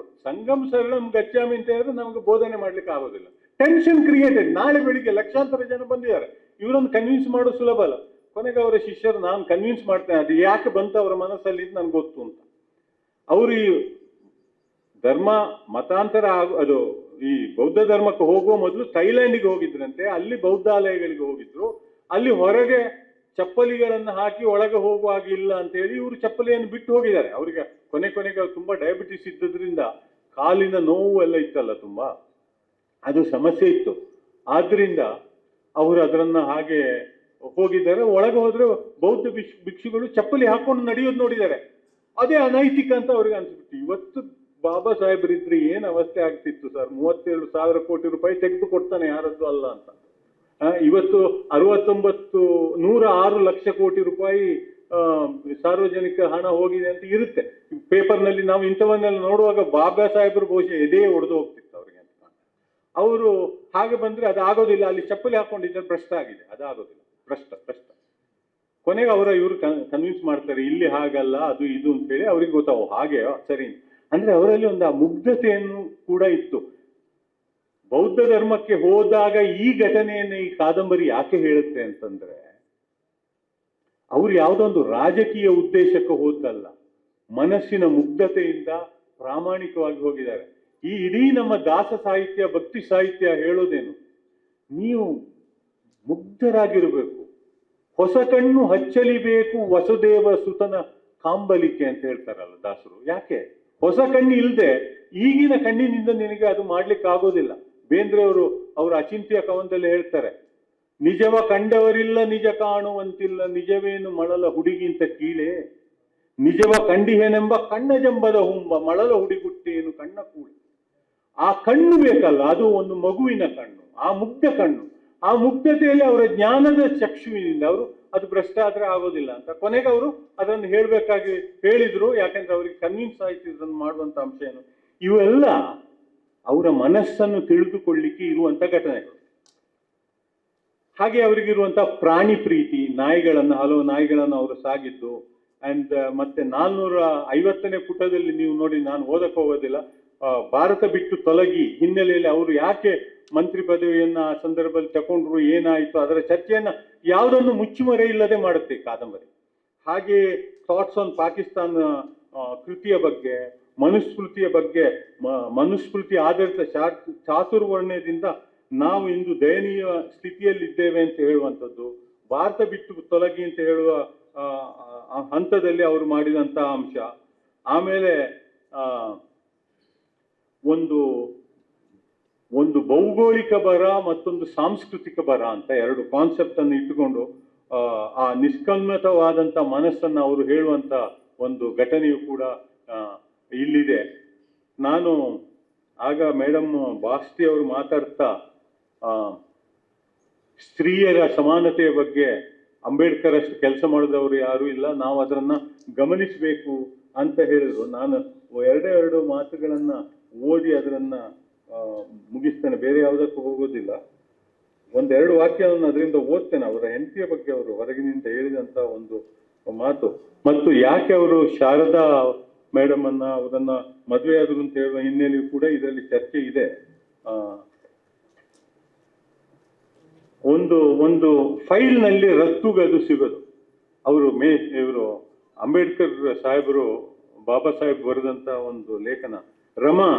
ಸಂಗಮ್ ಶರಣಂ ಗಚ್ಚಾಮಿ ಅಂತ ಹೇಳಿದ್ರೆ ನಮಗೆ ಬೋಧನೆ ಮಾಡ್ಲಿಕ್ಕೆ ಆಗೋದಿಲ್ಲ. Tension created. ನಾಳೆ ಬೆಳಿಗ್ಗೆ ಲಕ್ಷಾಂತರ ಜನ ಬಂದಿದ್ದಾರೆ, ಇವರನ್ನು ಕನ್ವಿನ್ಸ್ ಮಾಡೋದು ಸುಲಭ ಅಲ್ಲ. ಕೊನೆಗೆ ಅವರ ಶಿಷ್ಯರು ನಾನು ಕನ್ವಿನ್ಸ್ ಮಾಡ್ತೇನೆ, ಅದು ಯಾಕೆ ಬಂತು ಅವರ ಮನಸ್ಸಲ್ಲಿ ನನ್ಗೆ ಗೊತ್ತು ಅಂತ. ಅವರು ಈ ಧರ್ಮ ಮತಾಂತರ ಅದು ಈ ಬೌದ್ಧ ಧರ್ಮಕ್ಕೆ ಹೋಗುವ ಮೊದಲು ಥೈಲ್ಯಾಂಡಿಗೆ ಹೋಗಿದ್ರಂತೆ, ಅಲ್ಲಿ ಬೌದ್ಧಾಲಯಗಳಿಗೆ ಹೋಗಿದ್ರು. ಅಲ್ಲಿ ಹೊರಗೆ ಚಪ್ಪಲಿಗಳನ್ನು ಹಾಕಿ ಒಳಗೆ ಹೋಗುವಾಗಿಲ್ಲ ಅಂತ ಹೇಳಿ ಇವರು ಚಪ್ಪಲಿಯನ್ನು ಬಿಟ್ಟು ಹೋಗಿದ್ದಾರೆ. ಅವರಿಗೆ ಕೊನೆಗೆ ತುಂಬಾ ಡಯಾಬಿಟಿಸ್ ಇದ್ದದ್ರಿಂದ ಕಾಲಿನ ನೋವು ಎಲ್ಲ ಇತ್ತಲ್ಲ, ತುಂಬಾ ಅದು ಸಮಸ್ಯೆ ಇತ್ತು. ಆದ್ರಿಂದ ಅವರು ಅದರನ್ನ ಹಾಗೆ ಹೋಗಿದ್ದಾರೆ. ಒಳಗೆ ಹೋದ್ರೆ ಬೌದ್ಧ ಭಿಕ್ಷುಗಳು ಚಪ್ಪಲಿ ಹಾಕೊಂಡು ನಡೆಯೋದು ನೋಡಿದ್ದಾರೆ. ಅದೇ ಅನೈತಿಕ ಅಂತ ಅವ್ರಿಗೆ ಅನ್ಸ್ಬಿಟ್ಟು, ಇವತ್ತು ಬಾಬಾ ಸಾಹೇಬರಿದ್ರೆ ಏನ್ ಅವಸ್ಥೆ ಆಗ್ತಿತ್ತು ಸರ್, 37,000 ಕೋಟಿ ರೂಪಾಯಿ ತೆಗೆದು ಕೊಡ್ತಾನೆ, ಯಾರದ್ದು ಅಲ್ಲ ಅಂತ. ಇವತ್ತು 106 ಲಕ್ಷ ಕೋಟಿ ರೂಪಾಯಿ ಸಾರ್ವಜನಿಕ ಹಣ ಹೋಗಿದೆ ಅಂತ ಇರುತ್ತೆ ಪೇಪರ್ನಲ್ಲಿ. ನಾವು ಇಂಥವನ್ನೆಲ್ಲ ನೋಡುವಾಗ ಬಾಬಾ ಸಾಹೇಬರು ಬಹುಶಃ ಎದೆ ಒಡೆದು ಹೋಗ್ತಿತ್ತು ಅವ್ರಿಗೆ ಅಂತ. ಅವರು ಹಾಗೆ ಬಂದ್ರೆ ಅದು ಆಗೋದಿಲ್ಲ, ಅಲ್ಲಿ ಚಪ್ಪಲಿ ಹಾಕೊಂಡಿದ್ದಾರೆ, ಭ್ರಷ್ಟ ಆಗಿದೆ, ಅದಾಗೋದಿಲ್ಲ, ಭ್ರಷ್ಟ ಭ್ರಷ್ಟ. ಕೊನೆಗೆ ಇವರು ಕನ್ವಿನ್ಸ್ ಮಾಡ್ತಾರೆ, ಇಲ್ಲಿ ಹಾಗಲ್ಲ ಅದು ಇದು ಅಂತ ಹೇಳಿ ಅವ್ರಿಗೆ ಗೊತ್ತಾವು ಹಾಗೆ ಸರಿ. ಅಂದ್ರೆ ಅವರಲ್ಲಿ ಒಂದು ಆ ಮುಗ್ಧತೆಯನ್ನು ಕೂಡ ಇತ್ತು. ಬೌದ್ಧ ಧರ್ಮಕ್ಕೆ ಹೋದಾಗ ಈ ಘಟನೆಯನ್ನು ಈ ಕಾದಂಬರಿ ಯಾಕೆ ಹೇಳುತ್ತೆ ಅಂತಂದ್ರೆ, ಅವ್ರು ಯಾವುದೊಂದು ರಾಜಕೀಯ ಉದ್ದೇಶಕ್ಕೆ ಹೋದಲ್ಲ, ಮನಸ್ಸಿನ ಮುಗ್ಧತೆಯಿಂದ ಪ್ರಾಮಾಣಿಕವಾಗಿ ಹೋಗಿದ್ದಾರೆ. ಈ ಇಡೀ ನಮ್ಮ ದಾಸ ಸಾಹಿತ್ಯ, ಭಕ್ತಿ ಸಾಹಿತ್ಯ ಹೇಳೋದೇನು, ನೀವು ಮುಗ್ಧರಾಗಿರಬೇಕು, ಹೊಸ ಕಣ್ಣು ಹಚ್ಚಲಿಬೇಕು ವಸುದೇವ ಸುತನ ಕಾಂಬಲಿಕೆ ಅಂತ ಹೇಳ್ತಾರಲ್ಲ ದಾಸರು. ಯಾಕೆ ಹೊಸ ಕಣ್ಣು ಇಲ್ಲದೆ ಈಗಿನ ಕಣ್ಣಿನಿಂದ ನಿನಗೆ ಅದು ಮಾಡ್ಲಿಕ್ಕೆ ಆಗೋದಿಲ್ಲ. ಬೇಂದ್ರೆಯವರು ಅವರ ಅಚಿಂತ್ಯ ಕವನದಲ್ಲಿ ಹೇಳ್ತಾರೆ, ನಿಜವ ಕಂಡವರಿಲ್ಲ ನಿಜ ಕಾಣುವಂತಿಲ್ಲ, ನಿಜವೇನು ಮಳಲ ಹುಡುಗಿಂತ ಕೀಳೆ, ನಿಜವ ಕಂಡಿಹೇನೆಂಬ ಕಣ್ಣ ಜಂಬದ ಹುಂಬ, ಮಳಲ ಹುಡಿಗುಟ್ಟೇನು ಕಣ್ಣ ಕೂಳೆ. ಆ ಕಣ್ಣು ಬೇಕಲ್ಲ, ಅದು ಒಂದು ಮಗುವಿನ ಕಣ್ಣು, ಆ ಮುಗ್ಧ ಕಣ್ಣು. ಆ ಮುಗ್ಧತೆಯಲ್ಲಿ ಅವರ ಜ್ಞಾನದ ಚಕ್ಷುವಿನಿಂದ ಅವರು ಅದು ಭ್ರಷ್ಟ ಆದ್ರೆ ಆಗೋದಿಲ್ಲ ಅಂತ ಕೊನೆಗೆ ಅವರು ಅದನ್ನು ಹೇಳಬೇಕಾಗಿ ಹೇಳಿದ್ರು. ಯಾಕಂದ್ರೆ ಅವರಿಗೆ ಕನ್ವಿನ್ಸ್ ಆಯ್ತು ಇದನ್ನು ಮಾಡುವಂತ ಅಂಶ ಏನು. ಇವೆಲ್ಲ ಅವರ ಮನಸ್ಸನ್ನು ತಿಳಿದುಕೊಳ್ಳಿಕ್ಕೆ ಇರುವಂತ ಘಟನೆಗಳು. ಹಾಗೆ ಅವರಿಗಿರುವಂತಹ ಪ್ರಾಣಿ ಪ್ರೀತಿ, ಹಲವು ನಾಯಿಗಳನ್ನು ಅವರು ಸಾಗಿದ್ದು. ಅಂಡ್ ಮತ್ತೆ 450ನೇ ಪುಟದಲ್ಲಿ ನೀವು ನೋಡಿ, ನಾನು ಓದಕ್ಕೆ ಹೋಗೋದಿಲ್ಲ, ಭಾರತ ಬಿಟ್ಟು ತೊಲಗಿ ಹಿನ್ನೆಲೆಯಲ್ಲಿ ಅವರು ಯಾಕೆ ಮಂತ್ರಿ ಪದವಿಯನ್ನ ಆ ಸಂದರ್ಭದಲ್ಲಿ ತಗೊಂಡ್ರು, ಏನಾಯಿತು, ಅದರ ಚರ್ಚೆಯನ್ನ ಯಾವುದನ್ನು ಮುಚ್ಚುಮರೆ ಇಲ್ಲದೆ ಮಾಡುತ್ತೆ ಕಾದಂಬರಿ. ಹಾಗೆ ಥಾಟ್ಸ್ ಆನ್ ಪಾಕಿಸ್ತಾನ ಕೃತಿಯ ಬಗ್ಗೆ, ಮನುಸ್ಮೃತಿಯ ಬಗ್ಗೆ, ಮನುಸ್ಮೃತಿ ಆಧಾರಿತ ಚಾತುರ್ವರ್ಣ್ಯದಿಂದ ನಾವು ಇಂದು ದಯನೀಯ ಸ್ಥಿತಿಯಲ್ಲಿದ್ದೇವೆ ಅಂತ ಹೇಳುವಂಥದ್ದು, ಭಾರತ ಬಿಟ್ಟು ತೊಲಗಿ ಅಂತ ಹೇಳುವ ಹಂತದಲ್ಲಿ ಅವರು ಮಾಡಿದಂತಹ ಅಂಶ. ಆಮೇಲೆ ಒಂದು ಭೌಗೋಳಿಕ ಬರ ಮತ್ತೊಂದು ಸಾಂಸ್ಕೃತಿಕ ಬರ ಅಂತ ಎರಡು ಕಾನ್ಸೆಪ್ಟ್ ಅನ್ನು ಇಟ್ಟುಕೊಂಡು ಆ ನಿಷ್ಕಲ್ಮತವಾದಂತ ಮನಸ್ಸನ್ನು ಅವರು ಹೇಳುವಂತ ಒಂದು ಘಟನೆಯು ಕೂಡ ಇಲ್ಲಿದೆ. ನಾನು ಆಗ ಮೇಡಮ್ ಬಾಸ್ತಿ ಅವರು ಮಾತಾಡ್ತಾ ಸ್ತ್ರೀಯರ ಸಮಾನತೆಯ ಬಗ್ಗೆ ಅಂಬೇಡ್ಕರ್ ಅಷ್ಟು ಕೆಲಸ ಮಾಡಿದವರು ಯಾರು ಇಲ್ಲ, ನಾವು ಅದನ್ನ ಗಮನಿಸಬೇಕು ಅಂತ ಹೇಳಿದ್ರು. ನಾನು ಎರಡು ಮಾತುಗಳನ್ನ ಓದಿ ಅದರನ್ನ ಮುಗಿಸ್ತೇನೆ, ಬೇರೆ ಯಾವುದಕ್ಕೂ ಹೋಗೋದಿಲ್ಲ. ಒಂದೆರಡು ವಾಕ್ಯವನ್ನು ಅದರಿಂದ ಓದ್ತೇನೆ. ಅವರ ಹೆಂಡತಿಯ ಬಗ್ಗೆ ಅವರು ಹೊರಗಿನಿಂದ ಹೇಳಿದಂತ ಒಂದು ಮಾತು, ಮತ್ತು ಯಾಕೆ ಅವರು ಶಾರದಾ ಮೇಡಮ್ ಅವರನ್ನ ಮದುವೆ ಆದ್ರು ಅಂತ ಹೇಳುವ ಹಿನ್ನೆಲೆಯೂ ಕೂಡ ಇದರಲ್ಲಿ ಚರ್ಚೆ ಇದೆ. ಒಂದು ಫೈಲ್ ನಲ್ಲಿ ರತ್ತುಗದು ಸಿಗೋದು. ಇವರು ಅಂಬೇಡ್ಕರ್ ಸಾಹೇಬರು, ಬಾಬಾ ಸಾಹೇಬ್ ಬರೆದಂತ ಒಂದು ಲೇಖನ, ರಮಾ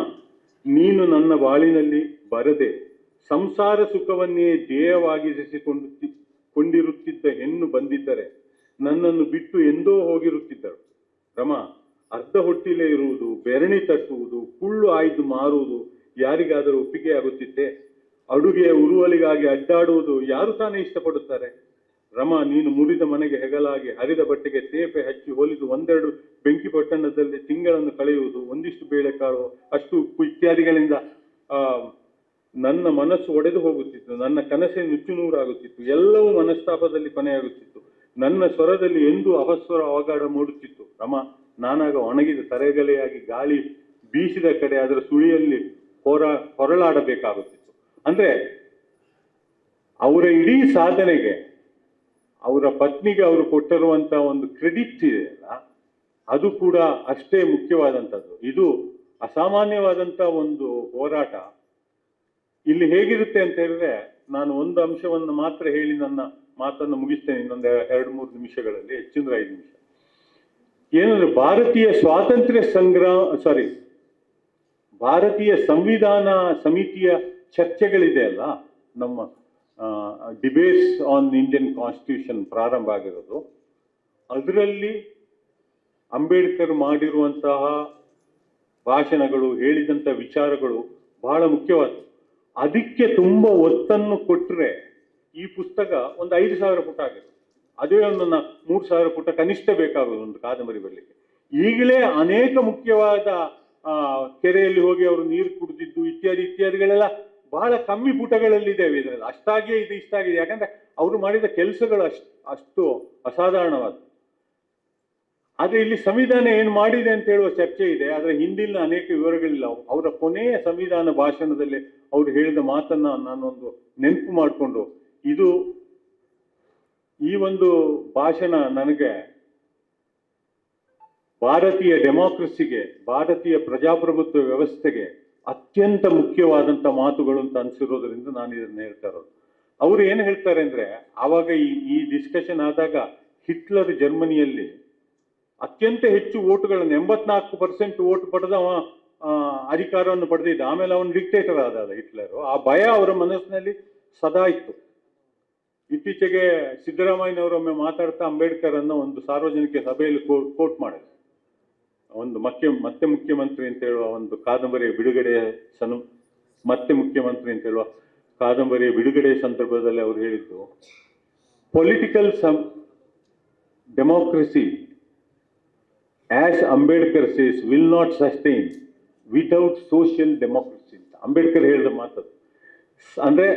ನೀನು ನನ್ನ ಬಾಳಿನಲ್ಲಿ ಬರದೆ ಸಂಸಾರ ಸುಖವನ್ನೇ ಧ್ಯೇಯವಾಗಿರಿಸಿಕೊಂಡಿರುತ್ತಿದ್ದ ಹೆಣ್ಣು ಬಂದಿದ್ದರೆ ನನ್ನನ್ನು ಬಿಟ್ಟು ಎಂದೋ ಹೋಗಿರುತ್ತಿದ್ದಳು. ರಮಾ, ಅರ್ಧ ಹೊಟ್ಟಿಲೇ ಇರುವುದು, ಬೆರಣಿ ತಟ್ಟುವುದು, ಕುಳ್ಳು ಆಯ್ದು ಮಾರುವುದು ಯಾರಿಗಾದರೂ ಒಪ್ಪಿಗೆ ಆಗುತ್ತಿತ್ತೆ? ಅಡುಗೆಯ ಉರುವಲಿಗಾಗಿ ಅಡ್ಡಾಡುವುದು ಯಾರು ತಾನೇ ಇಷ್ಟಪಡುತ್ತಾರೆ? ರಮಾ, ನೀನು ಮುರಿದ ಮನೆಗೆ ಹೆಗಲಾಗಿ, ಹರಿದ ಬಟ್ಟೆಗೆ ತೇಪೆ ಹಚ್ಚಿ ಹೊಲಿದು ಒಂದೆರಡು ಬೆಂಕಿ ಪಟ್ಟಣದಲ್ಲಿ ತಿಂಗಳನ್ನು ಕಳೆಯುವುದು, ಒಂದಿಷ್ಟು ಬೇಳೆಕಾಳು, ಅಷ್ಟು ಉಪ್ಪು ಇತ್ಯಾದಿಗಳಿಂದ ನನ್ನ ಮನಸ್ಸು ಒಡೆದು ಹೋಗುತ್ತಿತ್ತು, ನನ್ನ ಕನಸೇ ನುಚ್ಚುನೂರಾಗುತ್ತಿತ್ತು, ಎಲ್ಲವೂ ಮನಸ್ತಾಪದಲ್ಲಿ ಕೊನೆಯಾಗುತ್ತಿತ್ತು, ನನ್ನ ಸ್ವರದಲ್ಲಿ ಎಂದೂ ಅಪಸ್ವರ ಅವಘಾಡ ಮೂಡುತ್ತಿತ್ತು. ರಮಾ, ನಾನಾಗ ಒಣಗಿದ ತರೆಗಲೆಯಾಗಿ ಗಾಳಿ ಬೀಸಿದ ಕಡೆ ಅದರ ಸುಳಿಯಲ್ಲಿ ಹೊರಳಾಡಬೇಕಾಗುತ್ತಿತ್ತು. ಅಂದ್ರೆ ಅವರ ಇಡೀ ಸಾಧನೆಗೆ ಅವರ ಪತ್ನಿಗೆ ಅವರು ಕೊಟ್ಟಿರುವಂತ ಒಂದು ಕ್ರೆಡಿಟ್ ಇದೆಯಲ್ಲ, ಅದು ಕೂಡ ಅಷ್ಟೇ ಮುಖ್ಯವಾದಂಥದ್ದು. ಇದು ಅಸಾಮಾನ್ಯವಾದಂತ ಒಂದು ಹೋರಾಟ. ಇಲ್ಲಿ ಹೇಗಿರುತ್ತೆ ಅಂತ ಹೇಳಿದ್ರೆ, ನಾನು ಒಂದು ಅಂಶವನ್ನು ಮಾತ್ರ ಹೇಳಿ ನನ್ನ ಮಾತನ್ನು ಮುಗಿಸ್ತೇನೆ ಇನ್ನೊಂದು 2-3 ನಿಮಿಷಗಳಲ್ಲಿ, ಹೆಚ್ಚಿಂದ್ರೆ 5 ನಿಮಿಷ. ಏನಂದ್ರೆ, ಭಾರತೀಯ ಸಂವಿಧಾನ ಸಮಿತಿಯ ಚರ್ಚೆಗಳಿದೆ ಅಲ್ಲ, ನಮ್ಮ ಡಿಬೇಟ್ಸ್ ಆನ್ ಇಂಡಿಯನ್ ಕಾನ್ಸ್ಟಿಟ್ಯೂಷನ್ ಪ್ರಾರಂಭ ಆಗಿರೋದು, ಅದರಲ್ಲಿ ಅಂಬೇಡ್ಕರ್ ಮಾಡಿರುವಂತಹ ಭಾಷಣಗಳು, ಹೇಳಿದಂಥ ವಿಚಾರಗಳು ಬಹಳ ಮುಖ್ಯವಾದವು. ಅದಕ್ಕೆ ತುಂಬ ಒತ್ತನ್ನು ಕೊಟ್ಟರೆ ಈ ಪುಸ್ತಕ ಒಂದು 5,000 ಪುಟ ಆಗಿರೋದು. ಅದೇ ಒಂದು 3,000 ಪುಟ ಕನಿಷ್ಠ ಬೇಕಾಗೋದು ಒಂದು ಕಾದಂಬರಿ ಬರಲಿಕ್ಕೆ. ಈಗಲೇ ಅನೇಕ ಮುಖ್ಯವಾದ ಕೆರೆಯಲ್ಲಿ ಹೋಗಿ ಅವರು ನೀರು ಕುಡಿದಿದ್ದು ಇತ್ಯಾದಿಗಳೆಲ್ಲ ಬಹಳ ಕಮ್ಮಿ ಪುಟಗಳಲ್ಲಿದ್ದೇವೆ. ಇದರಲ್ಲಿ ಅಷ್ಟಾಗಿಯೇ ಇದು ಇಷ್ಟಾಗಿದೆ. ಯಾಕಂದ್ರೆ ಅವರು ಮಾಡಿದ ಕೆಲಸಗಳು ಅಷ್ಟು ಅಸಾಧಾರಣವಾದ. ಆದ್ರೆ ಇಲ್ಲಿ ಸಂವಿಧಾನ ಏನು ಮಾಡಿದೆ ಅಂತ ಹೇಳುವ ಚರ್ಚೆ ಇದೆ, ಆದ್ರೆ ಹಿಂದಿನ ಅನೇಕ ವಿವರಗಳಿಲ್ಲ. ಅವರ ಕೊನೆಯ ಸಂವಿಧಾನ ಭಾಷಣದಲ್ಲಿ ಅವರು ಹೇಳಿದ ಮಾತನ್ನ ನಾನೊಂದು ನೆನಪು ಮಾಡಿಕೊಂಡು, ಇದು ಈ ಒಂದು ಭಾಷಣ ನನಗೆ ಭಾರತೀಯ ಡೆಮಾಕ್ರಸಿಗೆ, ಭಾರತೀಯ ಪ್ರಜಾಪ್ರಭುತ್ವ ವ್ಯವಸ್ಥೆಗೆ ಅತ್ಯಂತ ಮುಖ್ಯವಾದಂತ ಮಾತುಗಳು ಅಂತ ಅನ್ಸಿರೋದ್ರಿಂದ ನಾನು ಇದನ್ನ ಹೇಳ್ತಾ ಇರೋದು. ಅವರು ಏನು ಹೇಳ್ತಾರೆ ಅಂದ್ರೆ, ಆವಾಗ ಈ ಡಿಸ್ಕಷನ್ ಆದಾಗ ಹಿಟ್ಲರ್ ಜರ್ಮನಿಯಲ್ಲಿ ಅತ್ಯಂತ ಹೆಚ್ಚು ಓಟುಗಳನ್ನು 84% ಓಟ್ ಪಡೆದವ ಅಧಿಕಾರವನ್ನು ಪಡೆದಿದ್ದ. ಆಮೇಲೆ ಅವನು ಡಿಕ್ಟೇಟರ್ ಆದ ಹಿಟ್ಲರ್. ಆ ಭಯ ಅವರ ಮನಸ್ಸಿನಲ್ಲಿ ಸದಾ ಇತ್ತು. ಇತ್ತೀಚೆಗೆ ಸಿದ್ದರಾಮಯ್ಯನವರೊಮ್ಮೆ ಮಾತಾಡ್ತಾ ಅಂಬೇಡ್ಕರ್ ಅನ್ನ ಒಂದು ಸಾರ್ವಜನಿಕ ಸಭೆಯಲ್ಲಿ ಕೋಟ್ ಮಾಡಿದ್ರು. ಒಂದು ಮತ್ತೆ ಮುಖ್ಯಮಂತ್ರಿ ಅಂತ ಹೇಳುವ ಒಂದು ಕಾದಂಬರಿಯ ಬಿಡುಗಡೆಯ ಮತ್ತೆ ಮುಖ್ಯಮಂತ್ರಿ ಅಂತ ಹೇಳುವ ಕಾದಂಬರಿಯ ಬಿಡುಗಡೆಯ ಸಂದರ್ಭದಲ್ಲಿ ಅವರು ಹೇಳಿದ್ದು, political democracy as Ambedkar says will not sustain without social democracy ಅಂತ ಅಂಬೇಡ್ಕರ್ ಹೇಳಿದ ಮಾತು. ಅಂದ್ರೆ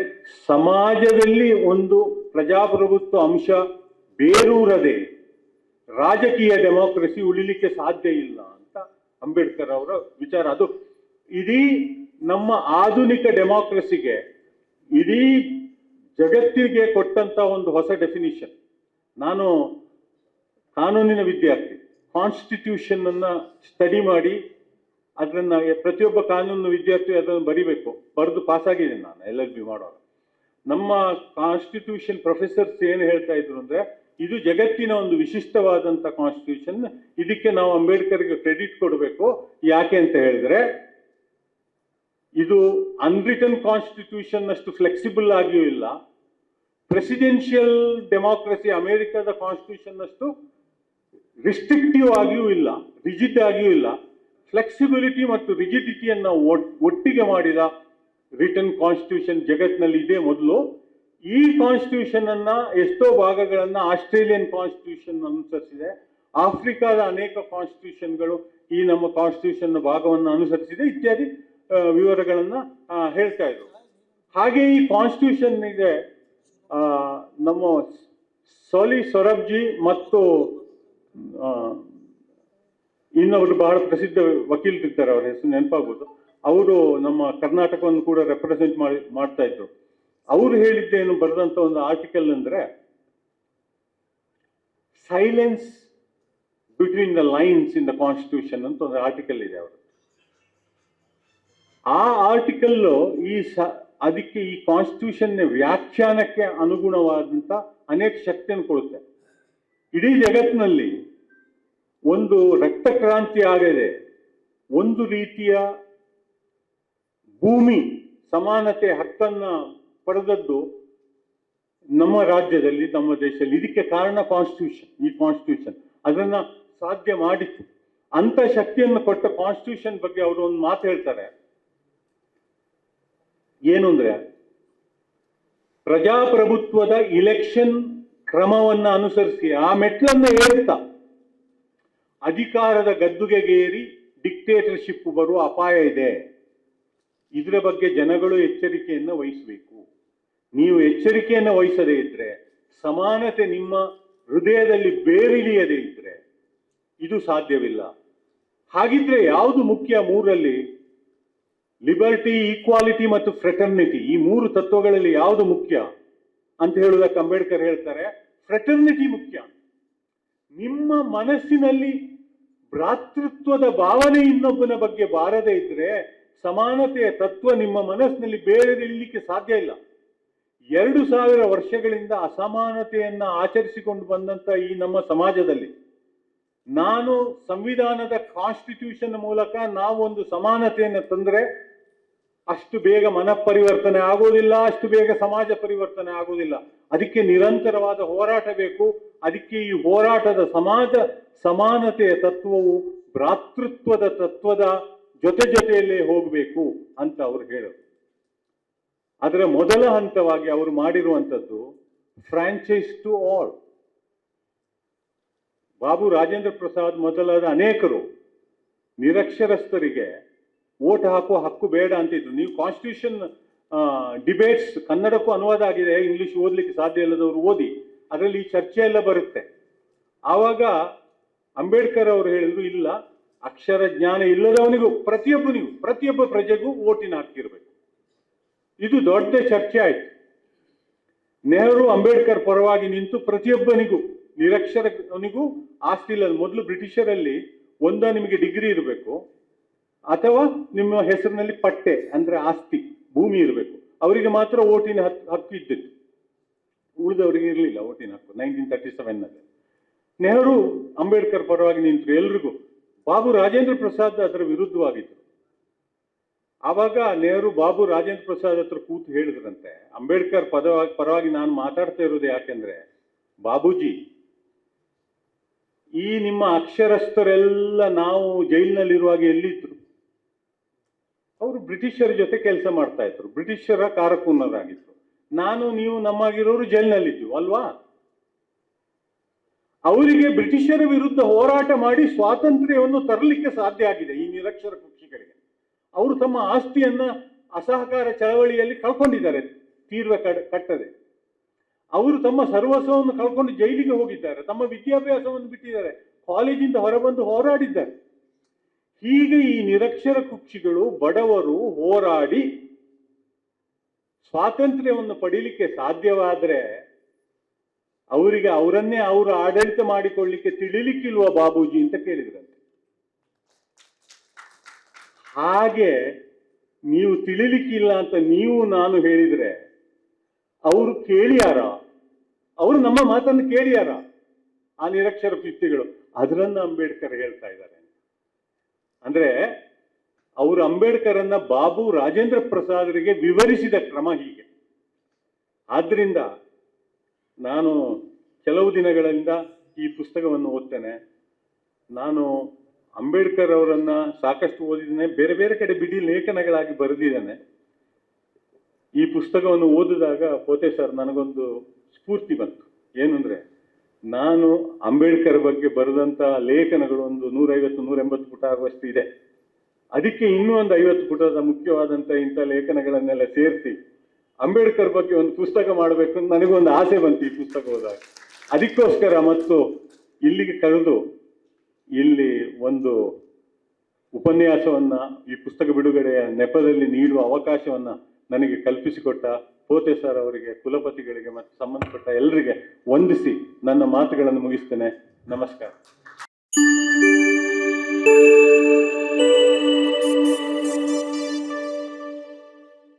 ಸಮಾಜದಲ್ಲಿ ಒಂದು ಪ್ರಜಾಪ್ರಭುತ್ವ ಅಂಶ ಬೇರೂರದೆ ರಾಜಕೀಯ ಡೆಮೋಕ್ರಸಿ ಉಳಿಲಿಕ್ಕೆ ಸಾಧ್ಯ ಇಲ್ಲ ಅಂತ ಅಂಬೇಡ್ಕರ್ ಅವರ ವಿಚಾರ. ಅದು ಇಡೀ ನಮ್ಮ ಆಧುನಿಕ ಡೆಮೋಕ್ರಸಿಗೆ, ಇಡೀ ಜಗತ್ತಿಗೆ ಕೊಟ್ಟಂತ ಒಂದು ಹೊಸ ಡೆಫಿನಿಷನ್. ನಾನು ಕಾನೂನಿನ ವಿದ್ಯಾರ್ಥಿ, ಕಾನ್ಸ್ಟಿಟ್ಯೂಷನ್ ಅನ್ನ ಸ್ಟಡಿ ಮಾಡಿ ಅದನ್ನ ಪ್ರತಿಯೊಬ್ಬ ಕಾನೂನು ವಿದ್ಯಾರ್ಥಿ ಅದನ್ನು ಬರಿಬೇಕು. ಬರೆದು ಪಾಸ್ ಆಗಿದ್ದೀನಿ ನಾನು LLB ಮಾಡುವಾಗ. ನಮ್ಮ ಕಾನ್ಸ್ಟಿಟ್ಯೂಷನ್ ಪ್ರೊಫೆಸರ್ಸ್ ಏನು ಹೇಳ್ತಾ ಇದ್ರು ಅಂದ್ರೆ, ಇದು ಜಗತ್ತಿನ ಒಂದು ವಿಶಿಷ್ಟವಾದಂತ ಕಾನ್ಸ್ಟಿಟ್ಯೂಷನ್, ಇದಕ್ಕೆ ನಾವು ಅಂಬೇಡ್ಕರ್ಗೆ ಕ್ರೆಡಿಟ್ ಕೊಡಬೇಕು. ಯಾಕೆ ಅಂತ ಹೇಳಿದ್ರೆ, ಇದು ಅನ್ರಿಟನ್ ಕಾನ್ಸ್ಟಿಟ್ಯೂಷನ್ ಅಷ್ಟು ಫ್ಲೆಕ್ಸಿಬಲ್ ಆಗಿಯೂ ಇಲ್ಲ, ಪ್ರೆಸಿಡೆನ್ಷಿಯಲ್ ಡೆಮಾಕ್ರಸಿ ಅಮೆರಿಕದ ಕಾನ್ಸ್ಟಿಟ್ಯೂಷನ್ ಅಷ್ಟು ರಿಸ್ಟ್ರಿಕ್ಟಿವ್ ಆಗಿಯೂ ಇಲ್ಲ, ರಿಜಿಡ್ ಆಗಿಯೂ ಇಲ್ಲ. ಫ್ಲೆಕ್ಸಿಬಿಲಿಟಿ ಮತ್ತು ರಿಜಿಡಿಟಿಯನ್ನ ಒಟ್ಟಿಗೆ ಮಾಡಿದ ರಿಟರ್ನ್ ಕಾನ್ಸ್ಟಿಟ್ಯೂಷನ್ ಜಗತ್ತಿನಲ್ಲಿ ಇದೆ ಮೊದಲು. ಈ ಕಾನ್ಸ್ಟಿಟ್ಯೂಷನ್ ಅನ್ನ ಎಷ್ಟೋ ಭಾಗಗಳನ್ನ ಆಸ್ಟ್ರೇಲಿಯನ್ ಕಾನ್ಸ್ಟಿಟ್ಯೂಷನ್ ಅನುಸರಿಸಿದೆ. ಆಫ್ರಿಕಾದ ಅನೇಕ ಕಾನ್ಸ್ಟಿಟ್ಯೂಷನ್ಗಳು ಈ ನಮ್ಮ ಕಾನ್ಸ್ಟಿಟ್ಯೂಷನ್ ಭಾಗವನ್ನು ಅನುಸರಿಸಿದೆ ಇತ್ಯಾದಿ ವಿವರಗಳನ್ನ ಹೇಳ್ತಾ ಇದ್ರು. ಹಾಗೆ ಈ ಕಾನ್ಸ್ಟಿಟ್ಯೂಷನ್ಗೆ ನಮ್ಮ ಸೋಲಿ ಸೊರಬ್ಜಿ ಮತ್ತು ಇನ್ನೊಬ್ರು ಬಹಳ ಪ್ರಸಿದ್ಧ ವಕೀಲರಿದ್ದಾರೆ, ಅವರ ಹೆಸರು ನೆನಪಾಗ್ಬೋದು. ಅವರು ನಮ್ಮ ಕರ್ನಾಟಕವನ್ನು ಕೂಡ ರೆಪ್ರೆಸೆಂಟ್ ಮಾಡ್ತಾ ಇದ್ರು. ಅವರು ಹೇಳಿದ್ದೇನು ಬರೆದಂತ ಒಂದು ಆರ್ಟಿಕಲ್ ಅಂದ್ರೆ, silence between the lines in the constitution ಅಂತ ಒಂದು ಆರ್ಟಿಕಲ್ ಇದೆ ಅವರು. ಆ ಆರ್ಟಿಕಲ್ ಅದಕ್ಕೆ ಈ ಕಾನ್ಸ್ಟಿಟ್ಯೂಷನ್ ವ್ಯಾಖ್ಯಾನಕ್ಕೆ ಅನುಗುಣವಾದಂತ ಅನೇಕ ಶಕ್ತಿಯನ್ನು ಕೊಡುತ್ತೆ. ಇಡೀ ಜಗತ್ತಿನಲ್ಲಿ ಒಂದು ರಕ್ತ ಕ್ರಾಂತಿ ಆಗದೆ, ಒಂದು ರೀತಿಯ ಭೂಮಿ ಸಮಾನತೆ ಹಕ್ಕನ್ನ ಪಡೆದದ್ದು ನಮ್ಮ ರಾಜ್ಯದಲ್ಲಿ, ನಮ್ಮ ದೇಶದಲ್ಲಿ. ಇದಕ್ಕೆ ಕಾರಣ ಕಾನ್ಸ್ಟಿಟ್ಯೂಷನ್. ಈ ಕಾನ್ಸ್ಟಿಟ್ಯೂಷನ್ ಅದನ್ನ ಸಾಧ್ಯ ಮಾಡಿತ್ತು. ಅಂತ ಶಕ್ತಿಯನ್ನು ಕೊಟ್ಟ ಕಾನ್ಸ್ಟಿಟ್ಯೂಷನ್ ಬಗ್ಗೆ ಅವರು ಒಂದು ಮಾತು ಹೇಳ್ತಾರೆ. ಏನು ಅಂದ್ರೆ, ಪ್ರಜಾಪ್ರಭುತ್ವದ ಇಲೆಕ್ಷನ್ ಕ್ರಮವನ್ನ ಅನುಸರಿಸಿ ಆ ಮೆಟ್ಲನ್ನ ಏರ್ತಾ ಅಧಿಕಾರದ ಗದ್ದುಗೆಗೇರಿ ಡಿಕ್ಟೇಟರ್ಶಿಪ್ ಬರುವ ಅಪಾಯ ಇದೆ. ಇದರ ಬಗ್ಗೆ ಜನಗಳು ಎಚ್ಚರಿಕೆಯನ್ನು ವಹಿಸಬೇಕು. ನೀವು ಎಚ್ಚರಿಕೆಯನ್ನು ವಹಿಸದೇ ಇದ್ರೆ, ಸಮಾನತೆ ನಿಮ್ಮ ಹೃದಯದಲ್ಲಿ ಬೇರಿಳಿಯದೇ ಇದ್ರೆ ಇದು ಸಾಧ್ಯವಿಲ್ಲ. ಹಾಗಿದ್ರೆ ಯಾವುದು ಮುಖ್ಯ? ಮೂರಲ್ಲಿ ಲಿಬರ್ಟಿ, ಈಕ್ವಾಲಿಟಿ ಮತ್ತು ಫ್ರೆಟರ್ನಿಟಿ, ಈ ಮೂರು ತತ್ವಗಳಲ್ಲಿ ಯಾವುದು ಮುಖ್ಯ ಅಂತ ಹೇಳುವುದಕ್ಕೆ ಅಂಬೇಡ್ಕರ್ ಹೇಳ್ತಾರೆ, ಫ್ರೆಟರ್ನಿಟಿ ಮುಖ್ಯ. ನಿಮ್ಮ ಮನಸ್ಸಿನಲ್ಲಿ ಭ್ರಾತೃತ್ವದ ಭಾವನೆ ಇನ್ನೊಬ್ಬನ ಬಗ್ಗೆ ಬಾರದೇ ಇದ್ರೆ ಸಮಾನತೆಯ ತತ್ವ ನಿಮ್ಮ ಮನಸ್ಸಿನಲ್ಲಿ ಬೇರೆದಿರಲಿಕ್ಕೆ ಸಾಧ್ಯ ಇಲ್ಲ. 2000 ವರ್ಷಗಳಿಂದ ಅಸಮಾನತೆಯನ್ನ ಆಚರಿಸಿಕೊಂಡು ಬಂದಂತ ಈ ನಮ್ಮ ಸಮಾಜದಲ್ಲಿ ನಾನು ಸಂವಿಧಾನದ ಕಾನ್ಸ್ಟಿಟ್ಯೂಷನ್ ಮೂಲಕ ನಾವು ಒಂದು ಸಮಾನತೆಯನ್ನು ತಂದ್ರೆ ಅಷ್ಟು ಬೇಗ ಮನಪರಿವರ್ತನೆ ಆಗೋದಿಲ್ಲ, ಅಷ್ಟು ಬೇಗ ಸಮಾಜ ಪರಿವರ್ತನೆ ಆಗೋದಿಲ್ಲ. ಅದಕ್ಕೆ ನಿರಂತರವಾದ ಹೋರಾಟ ಬೇಕು. ಅದಕ್ಕೆ ಈ ಹೋರಾಟದ ಸಮಾನತೆಯ ತತ್ವವು ಭ್ರಾತೃತ್ವದ ತತ್ವದ ಜೊತೆಯಲ್ಲೇ ಹೋಗಬೇಕು ಅಂತ ಅವರು ಹೇಳೋದು. ಅದರ ಮೊದಲ ಹಂತವಾಗಿ ಅವರು ಮಾಡಿರುವಂಥದ್ದು franchise to all. Babu Rajendra Prasad ಮೊದಲಾದ ಅನೇಕರು ನಿರಕ್ಷರಸ್ಥರಿಗೆ ವೋಟ್ ಹಾಕುವ ಹಕ್ಕು ಬೇಡ ಅಂತಿದ್ರು. ನೀವು ಕಾನ್ಸ್ಟಿಟ್ಯೂಷನ್ ಡಿಬೇಟ್ಸ್ ಕನ್ನಡಕ್ಕೂ ಅನುವಾದ ಆಗಿದೆ, ಇಂಗ್ಲಿಷ್ ಓದಲಿಕ್ಕೆ ಸಾಧ್ಯ ಇಲ್ಲದವರು ಓದಿ, ಅದರಲ್ಲಿ ಈ ಚರ್ಚೆ ಎಲ್ಲ ಬರುತ್ತೆ. ಆವಾಗ ಅಂಬೇಡ್ಕರ್ ಅವರು ಹೇಳಿದ್ರು, ಇಲ್ಲ, ಅಕ್ಷರ ಜ್ಞಾನ ಇಲ್ಲದವನಿಗೂ ಪ್ರತಿಯೊಬ್ಬ ಪ್ರಜೆಗೂ ವೋಟಿನ ಹಕ್ಕಿರಬೇಕು. ಇದು ದೊಡ್ಡ ಚರ್ಚೆ ಆಯ್ತು. ನೆಹರು ಅಂಬೇಡ್ಕರ್ ಪರವಾಗಿ ನಿಂತು ಪ್ರತಿಯೊಬ್ಬನಿಗೂ, ನಿರಕ್ಷರನಿಗೂ ಆಸ್ತಿ ಇಲ್ಲ. ಮೊದಲು ಬ್ರಿಟಿಷರಲ್ಲಿ ನಿಮಗೆ ಡಿಗ್ರಿ ಇರಬೇಕು, ಅಥವಾ ನಿಮ್ಮ ಹೆಸರಿನಲ್ಲಿ ಪಟ್ಟೆ ಅಂದ್ರೆ ಆಸ್ತಿ, ಭೂಮಿ ಇರಬೇಕು. ಅವರಿಗೆ ಮಾತ್ರ ವೋಟಿನ ಹಕ್ಕು ಇದ್ದಿತ್ತು, ಉಳಿದವರಿಗೆ ಇರಲಿಲ್ಲ ವೋಟಿನ ಹಕ್ಕು 1937ನಲ್ಲಿ. ನೆಹರು ಅಂಬೇಡ್ಕರ್ ಪರವಾಗಿ ನಿಂತರು ಎಲ್ರಿಗೂ. ಬಾಬು ರಾಜೇಂದ್ರ ಪ್ರಸಾದ್ ಅದರ ವಿರುದ್ಧವಾಗಿದ್ರು. ಆವಾಗ ನೆಹರು ಬಾಬು ರಾಜೇಂದ್ರ ಪ್ರಸಾದ್ ಹತ್ರ ಕೂತು ಹೇಳಿದ್ರಂತೆ, ಅಂಬೇಡ್ಕರ್ ಪರವಾಗಿ ನಾನು ಮಾತಾಡ್ತಾ ಇರೋದು ಯಾಕೆಂದ್ರೆ, ಬಾಬೂಜಿ, ಈ ನಿಮ್ಮ ಅಕ್ಷರಸ್ಥರೆಲ್ಲ ನಾವು ಜೈಲಿನಲ್ಲಿರುವಾಗ ಎಲ್ಲಿದ್ರು? ಅವರು ಬ್ರಿಟಿಷರ ಜೊತೆ ಕೆಲಸ ಮಾಡ್ತಾ ಇದ್ರು, ಬ್ರಿಟಿಷರ ಕಾರಕುನರಾಗಿದ್ರು. ನೀವು ನಮ್ಮಾಗಿರೋರು ಜೈಲಿನಲ್ಲಿದ್ದೀವಿ ಅಲ್ವಾ? ಅವರಿಗೆ ಬ್ರಿಟಿಷರ ವಿರುದ್ಧ ಹೋರಾಟ ಮಾಡಿ ಸ್ವಾತಂತ್ರ್ಯವನ್ನು ತರಲಿಕ್ಕೆ ಸಾಧ್ಯ ಆಗಿದೆ ಈ ನಿರಕ್ಷರ ಕುಕ್ಷಿಗಳಿಗೆ. ಅವರು ತಮ್ಮ ಆಸ್ತಿಯನ್ನ ಅಸಹಕಾರ ಚಳವಳಿಯಲ್ಲಿ ಕಳ್ಕೊಂಡಿದ್ದಾರೆ, ತೀರ್ವ ಕಟ್ಟದೆ. ಅವರು ತಮ್ಮ ಸರ್ವಸ್ವವನ್ನು ಕಳ್ಕೊಂಡು ಜೈಲಿಗೆ ಹೋಗಿದ್ದಾರೆ, ತಮ್ಮ ವಿದ್ಯಾಭ್ಯಾಸವನ್ನು ಬಿಟ್ಟಿದ್ದಾರೆ, ಕಾಲೇಜಿಂದ ಹೊರಬಂದು ಹೋರಾಡಿದ್ದಾರೆ. ಹೀಗೆ ಈ ನಿರಕ್ಷರ ಕುಕ್ಷಿಗಳು, ಬಡವರು ಹೋರಾಡಿ ಸ್ವಾತಂತ್ರ್ಯವನ್ನು ಪಡೀಲಿಕ್ಕೆ ಸಾಧ್ಯವಾದ್ರೆ ಅವರಿಗೆ ಅವರನ್ನೇ ಅವರು ಆಡಳಿತ ಮಾಡಿಕೊಳ್ಳಿಕ್ಕೆ ತಿಳಿಲಿಕ್ಕಿಲ್ವ ಬಾಬೂಜಿ ಅಂತ ಕೇಳಿದ್ರಂತೆ. ಹಾಗೆ ನೀವು ತಿಳಿಲಿಕ್ಕಿಲ್ಲ ಅಂತ ನಾನು ಹೇಳಿದ್ರೆ ಅವರು ಕೇಳಿಯಾರ? ಅವರು ನಮ್ಮ ಮಾತನ್ನು ಕೇಳಿಯಾರ? ಆ ನಿರಕ್ಷರ ವ್ಯಕ್ತಿಗಳು ಅದರನ್ನ ಅಂಬೇಡ್ಕರ್ ಹೇಳ್ತಾ ಇದ್ದಾರೆ. ಅಂದ್ರೆ ಅವರು ಅಂಬೇಡ್ಕರನ್ನ ಬಾಬು ರಾಜೇಂದ್ರ ಪ್ರಸಾದರಿಗೆ ವಿವರಿಸಿದ ಕ್ರಮ ಹೀಗೆ. ಆದ್ರಿಂದ ನಾನು ಕೆಲವು ದಿನಗಳಿಂದ ಈ ಪುಸ್ತಕವನ್ನು ಓದ್ತೇನೆ. ನಾನು ಅಂಬೇಡ್ಕರ್ ಅವರನ್ನ ಸಾಕಷ್ಟು ಓದಿದ್ದೇನೆ, ಬೇರೆ ಬೇರೆ ಕಡೆ ಬಿಡಿ ಲೇಖನಗಳಾಗಿ ಬರೆದಿದ್ದೇನೆ. ಈ ಪುಸ್ತಕವನ್ನು ಓದಿದಾಗ ಪೋತೆ ಸರ್ ನನಗೊಂದು ಸ್ಫೂರ್ತಿ ಬಂತು. ಏನಂದ್ರೆ, ನಾನು ಅಂಬೇಡ್ಕರ್ ಬಗ್ಗೆ ಬರೆದಂತ ಲೇಖನಗಳು ಒಂದು 150-180 ಪುಟ ಆಗುವಷ್ಟು ಇದೆ. ಅದಕ್ಕೆ ಇನ್ನೂ ಒಂದು 50 ಪುಟದ ಮುಖ್ಯವಾದಂತ ಇಂಥ ಲೇಖನಗಳನ್ನೆಲ್ಲ ಸೇರಿಸಿ ಅಂಬೇಡ್ಕರ್ ಬಗ್ಗೆ ಒಂದು ಪುಸ್ತಕ ಮಾಡಬೇಕು ಅಂತ ನನಗೊಂದು ಆಸೆ ಬಂತು ಈ ಪುಸ್ತಕ ಹೋದಾಗ. ಅದಕ್ಕೋಸ್ಕರ ಮತ್ತು ಇಲ್ಲಿಗೆ ಕರೆದು ಇಲ್ಲಿ ಒಂದು ಉಪನ್ಯಾಸವನ್ನ ಈ ಪುಸ್ತಕ ಬಿಡುಗಡೆಯ ನೆಪದಲ್ಲಿ ನೀಡುವ ಅವಕಾಶವನ್ನ ನನಗೆ ಕಲ್ಪಿಸಿಕೊಟ್ಟ ಪೋತೆ ಸರ್ ಅವರಿಗೆ, ಕುಲಪತಿಗಳಿಗೆ ಮತ್ತು ಸಂಬಂಧಪಟ್ಟ ಎಲ್ಲರಿಗೆ ವಂದಿಸಿ ನನ್ನ ಮಾತುಗಳನ್ನು ಮುಗಿಸ್ತೇನೆ. ನಮಸ್ಕಾರ.